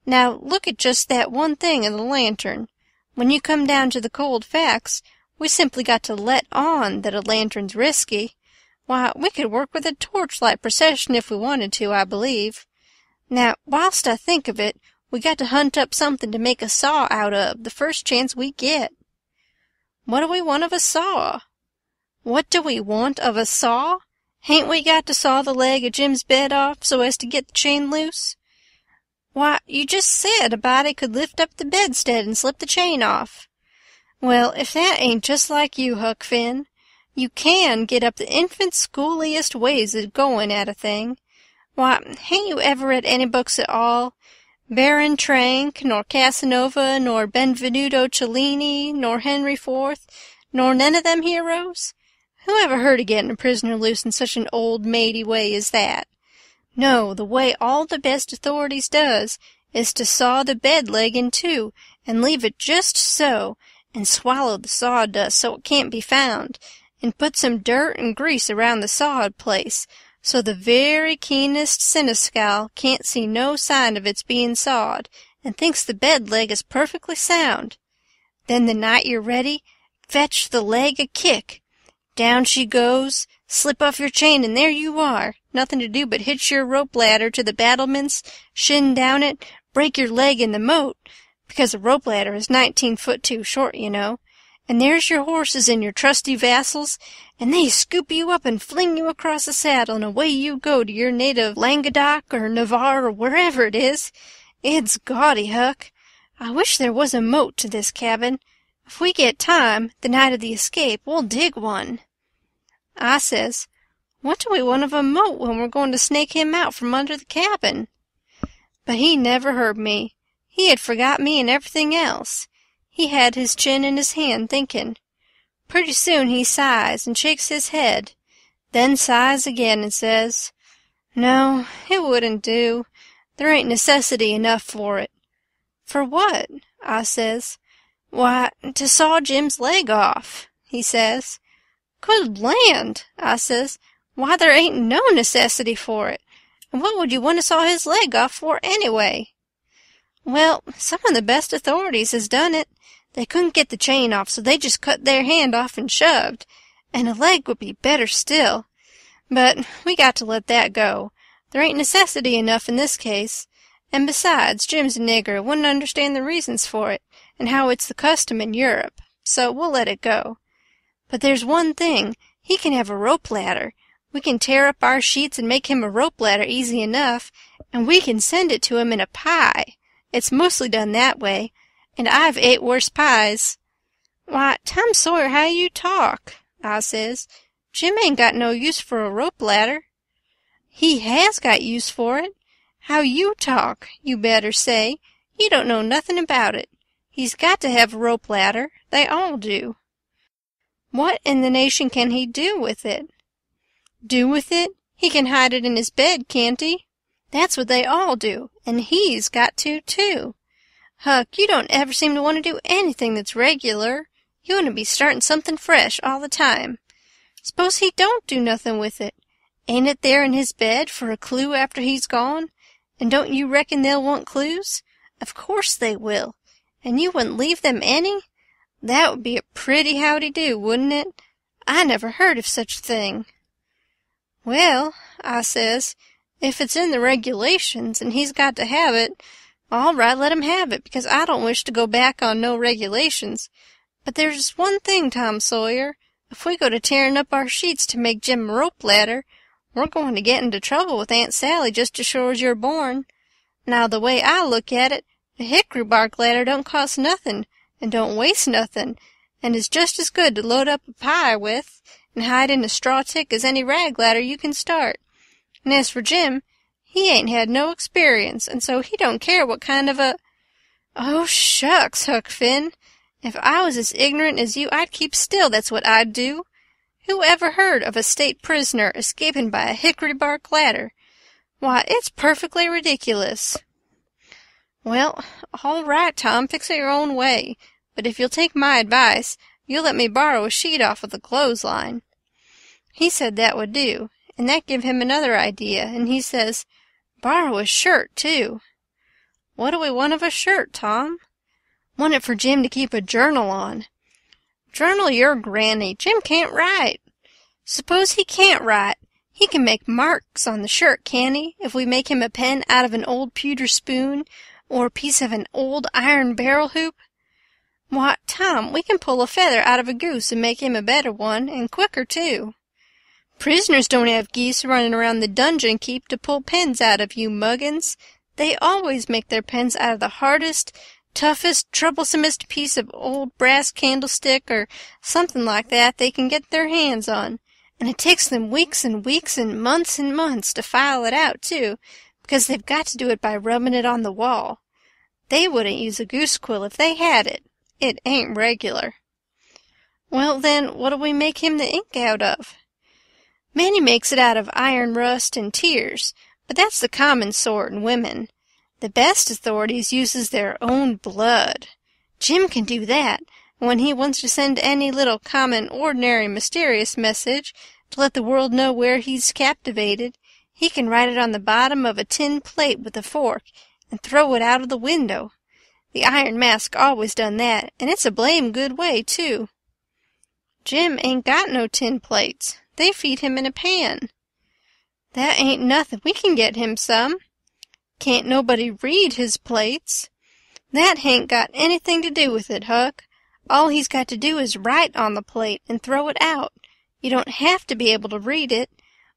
Now, look at just that one thing of the lantern. When you come down to the cold facts, we simply got to let on that a lantern's risky. Why, we could work with a torchlight procession if we wanted to, I believe. Now, whilst I think of it, we got to hunt up something to make a saw out of the first chance we get. What do we want of a saw? What do we want of a saw? Hain't we got to saw the leg of Jim's bed off so as to get the chain loose? Why, you just said a body could lift up the bedstead and slip the chain off. Well, if that ain't just like you, Huck Finn. You can get up the infant schooliest ways of going at a thing. Why, hain't you ever read any books at all? Baron Trenck, nor Casanova, nor Benvenuto Cellini, nor Henry IV, nor none of them heroes? Who ever heard of getting a prisoner loose in such an old maidy way as that? No, the way all the best authorities does is to saw the bed leg in two, and leave it just so, and swallow the sawdust so it can't be found, and put some dirt and grease around the sawed place, so the very keenest cinescal can't see no sign of its being sawed, and thinks the bed leg is perfectly sound. Then the night you're ready, fetch the leg a kick. Down she goes, slip off your chain, and there you are, nothing to do but hitch your rope ladder to the battlements, shin down it, break your leg in the moat, because a rope ladder is 19 foot too short, you know, and there's your horses and your trusty vassals, and they scoop you up and fling you across the saddle, and away you go to your native Languedoc or Navarre or wherever it is. It's gaudy, Huck. I wish there was a moat to this cabin. If we get time, the night of the escape, we'll dig one. I says, what do we want of a moat when we're going to snake him out from under the cabin? But he never heard me. He had forgot me and everything else. He had his chin in his hand, thinking. Pretty soon he sighs and shakes his head, then sighs again and says, "No, it wouldn't do. There ain't necessity enough for it." "For what?" I says. "Why, to saw Jim's leg off," he says. "Good land!" I says. "Why, there ain't no necessity for it. And what would you want to saw his leg off for, anyway?" "Well, some of the best authorities has done it. They couldn't get the chain off, so they just cut their hand off and shoved. And a leg would be better still. But we got to let that go. There ain't necessity enough in this case. And besides, Jim's a nigger, wouldn't understand the reasons for it, and how it's the custom in Europe. So we'll let it go. But there's one thing. He can have a rope ladder. We can tear up our sheets and make him a rope ladder easy enough, and we can send it to him in a pie. It's mostly done that way, and I've ate worse pies." "Why, Tom Sawyer, how you talk," I says. "Jim ain't got no use for a rope ladder." "He has got use for it. How you talk, you better say. You don't know nothing about it. He's got to have a rope ladder. They all do. What in the nation can he do with it? Do with it? He can hide it in his bed, can't he? That's what they all do, and he's got to, too. Huck, you don't ever seem to want to do anything that's regular. You want to be starting something fresh all the time. Suppose he don't do nothing with it. Ain't it there in his bed for a clue after he's gone? And don't you reckon they'll want clues? Of course they will. And you wouldn't leave them any? That would be a pretty howdy-do, wouldn't it? I never heard of such a thing. Well, I says, if it's in the regulations and he's got to have it, all right, let him have it, because I don't wish to go back on no regulations. But there's just one thing, Tom Sawyer. If we go to tearing up our sheets to make Jim a rope ladder, we're going to get into trouble with Aunt Sally just as sure as you're born. Now, the way I look at it, a hickory bark ladder don't cost nothing, and don't waste nothing, and is just as good to load up a pie with and hide in a straw tick as any rag ladder you can start. And as for Jim, he ain't had no experience, and so he don't care what kind of a— Oh, shucks, Huck Finn. If I was as ignorant as you, I'd keep still, that's what I'd do. Who ever heard of a state prisoner escaping by a hickory bark ladder? Why, it's perfectly ridiculous. Well, all right, Tom, fix it your own way. But if you'll take my advice, you'll let me borrow a sheet off of the clothesline. He said that would do, and that give him another idea, and he says, borrow a shirt, too. What do we want of a shirt, Tom? Want it for Jim to keep a journal on. Journal your granny. Jim can't write. Suppose he can't write. He can make marks on the shirt, can't he, if we make him a pen out of an old pewter spoon, or a piece of an old iron barrel hoop? Why, Tom, we can pull a feather out of a goose and make him a better one, and quicker, too. Prisoners don't have geese running around the dungeon keep to pull pens out of, you muggins. They always make their pens out of the hardest, toughest, troublesomest piece of old brass candlestick or something like that they can get their hands on, and it takes them weeks and weeks and months to file it out, too, because they've got to do it by rubbing it on the wall. They wouldn't use a goose quill if they had it. It ain't regular. Well, then, what'll we make him the ink out of? Many makes it out of iron rust and tears, but that's the common sort in women. The best authorities uses their own blood. Jim can do that, and when he wants to send any little common, ordinary, mysterious message to let the world know where he's captivated, he can write it on the bottom of a tin plate with a fork and throw it out of the window. The Iron Mask always done that, and it's a blame good way, too. Jim ain't got no tin plates. They feed him in a pan. That ain't nothing. We can get him some. Can't nobody read his plates. That hain't got anything to do with it, Huck. All he's got to do is write on the plate and throw it out. You don't have to be able to read it.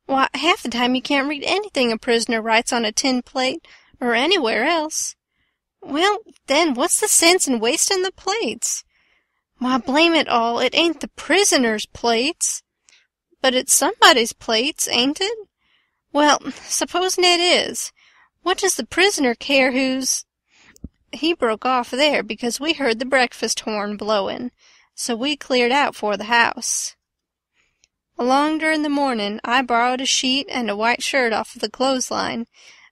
Why, half the time you can't read anything a prisoner writes on a tin plate or anywhere else. Well, then, what's the sense in wasting the plates? Why, blame it all, it ain't the prisoner's plates. But it's somebody's plates, ain't it? Well, supposing it is, what does the prisoner care who's— He broke off there because we heard the breakfast horn blowin', so we cleared out for the house. Along during the morning I borrowed a sheet and a white shirt off of the clothesline,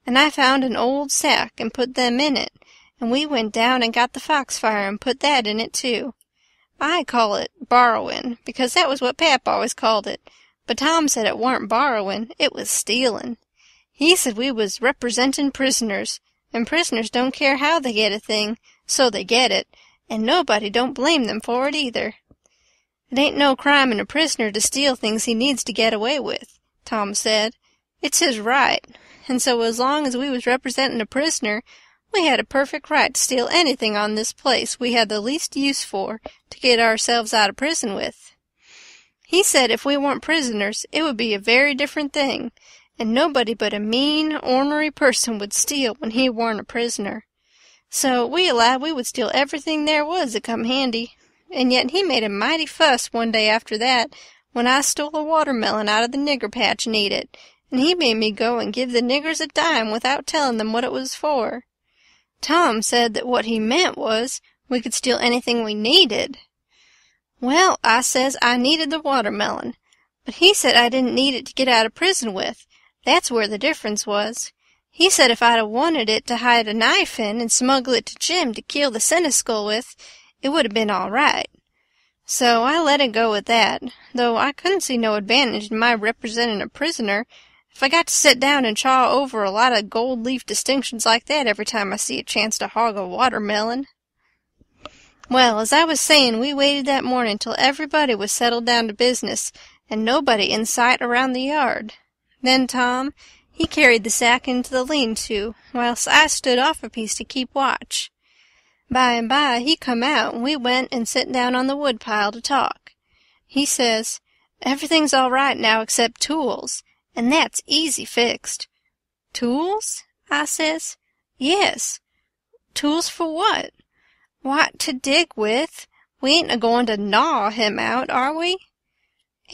and I found an old sack and put them in it, and we went down and got the foxfire and put that in it, too. I call it borrowin', because that was what Pap always called it, but Tom said it warn't borrowin', it was stealin'. He said we was representin' prisoners, and prisoners don't care how they get a thing, so they get it, and nobody don't blame them for it either. It ain't no crime in a prisoner to steal things he needs to get away with, Tom said. It's his right, and so as long as we was representin' a prisoner, we had a perfect right to steal anything on this place we had the least use for to get ourselves out of prison with. He said if we weren't prisoners, it would be a very different thing, and nobody but a mean, ornery person would steal when he warn't a prisoner. So we allowed we would steal everything there was that come handy, and yet he made a mighty fuss one day after that when I stole a watermelon out of the nigger patch and ate it, and he made me go and give the niggers a dime without telling them what it was for. Tom said that what he meant was, We could steal anything we needed. Well, I says I needed the watermelon, but he said I didn't need it to get out of prison with. That's where the difference was. He said if I'd a wanted it to hide a knife in and smuggle it to Jim to kill the seneschal with, it would have been all right. So I let it go with that, though I couldn't see no advantage in my representing a prisoner if I got to sit down and chaw over a lot of gold leaf distinctions like that every time I see a chance to hog a watermelon. Well, as I was saying, we waited that morning till everybody was settled down to business, and nobody in sight around the yard. Then Tom, he carried the sack into the lean-to, whilst I stood off a piece to keep watch. By and by he come out, and we went and sit down on the wood-pile to talk. He says, "Everything's all right now except tools, and that's easy fixed." "Tools?" I says. "Yes." "Tools for what?" "Why, to dig with. We ain't a-going to gnaw him out, are we?"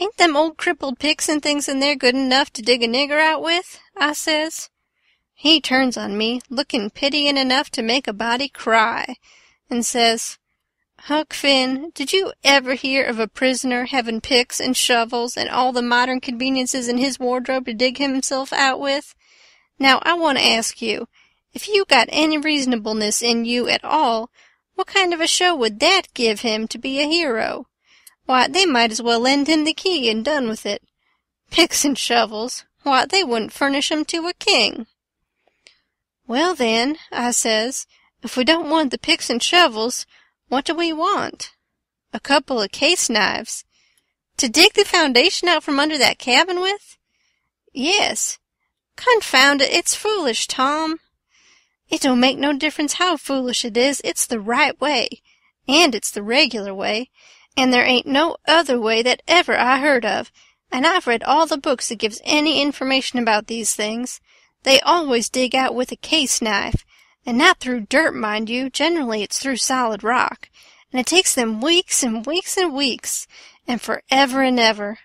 "Ain't them old crippled picks and things in there good enough to dig a nigger out with?" I says. He turns on me, looking pitying enough to make a body cry, and says, "Huck Finn, did you ever hear of a prisoner having picks and shovels and all the modern conveniences in his wardrobe to dig himself out with? Now, I want to ask you, if you got any reasonableness in you at all, what kind of a show would that give him to be a hero? Why, they might as well lend him the key and done with it. Picks and shovels, why, they wouldn't furnish 'em to a king." "Well, then," I says, "if we don't want the picks and shovels, what do we want?" "A couple of case knives." "To dig the foundation out from under that cabin with?" "Yes." "Confound it, it's foolish, Tom." "It don't make no difference how foolish it is. It's the right way, and it's the regular way, and there ain't no other way that ever I heard of, and I've read all the books that gives any information about these things. They always dig out with a case knife, and not through dirt, mind you. Generally it's through solid rock, and it takes them weeks and weeks and weeks, and forever and ever.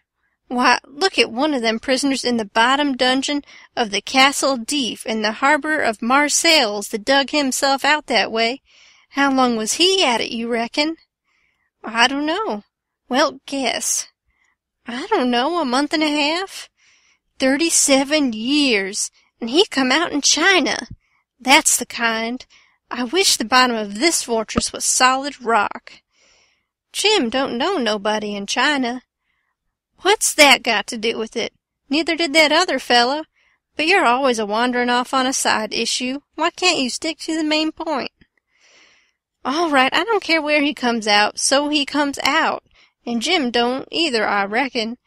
Why, look at one of them prisoners in the bottom dungeon of the Castle Deef in the harbor of Marseilles that dug himself out that way. How long was he at it, you reckon?" "I don't know." "Well, guess." "I don't know, a month and a half." 37 years, and he come out in China. That's the kind. I wish the bottom of this fortress was solid rock." "Jim don't know nobody in China." "What's that got to do with it? Neither did that other fellow. But you're always a-wandering off on a side issue. Why can't you stick to the main point?" "All right, I don't care where he comes out, so he comes out, and Jim don't either, I reckon.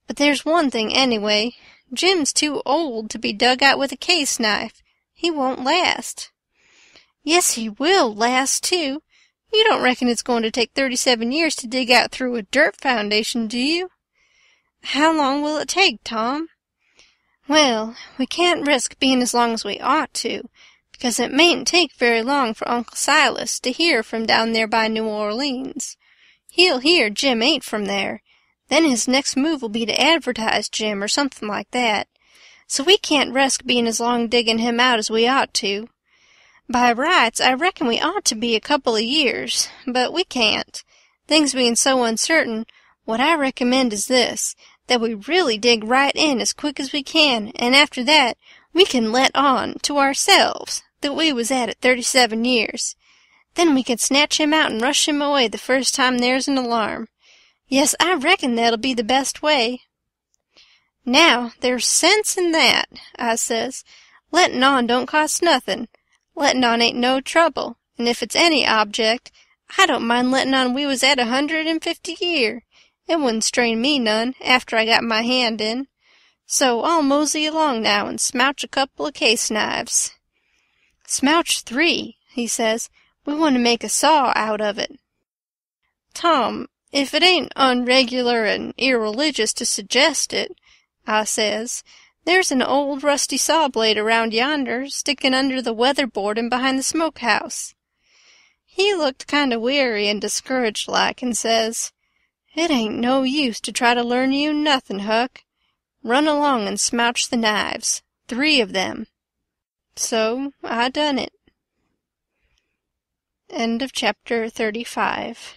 But there's one thing anyway. Jim's too old to be dug out with a case knife. He won't last." "Yes, he will last, too. You don't reckon it's going to take 37 years to dig out through a dirt foundation, do you?" "How long will it take, Tom?" "Well, we can't risk being as long as we ought to, because it mayn't take very long for Uncle Silas to hear from down there by New Orleans. He'll hear Jim ain't from there. Then his next move will be to advertise Jim or something like that. So we can't risk being as long digging him out as we ought to. By rights, I reckon we ought to be a couple of years, but we can't. Things being so uncertain, what I recommend is this, that we really dig right in as quick as we can, and after that we can let on to ourselves that we was at it 37 years. Then we can snatch him out and rush him away the first time there's an alarm. Yes, I reckon that'll be the best way." "Now, there's sense in that," I says. "Letting on don't cost nothing. Letting on ain't no trouble, and if it's any object, I don't mind letting on we was at 150 year. It wouldn't strain me none, after I got my hand in. So I'll mosey along now and smouch a couple of case knives." "Smouch 3, he says. "We want to make a saw out of it." "Tom, if it ain't unregular and irreligious to suggest it," I says, "there's an old rusty saw blade around yonder, sticking under the weatherboarding behind the smoke-house." He looked kind of weary and discouraged like, and says, "It ain't no use to try to learn you nothing, Huck. Run along and smouch the knives, 3 of them." So I done it. End of chapter 35.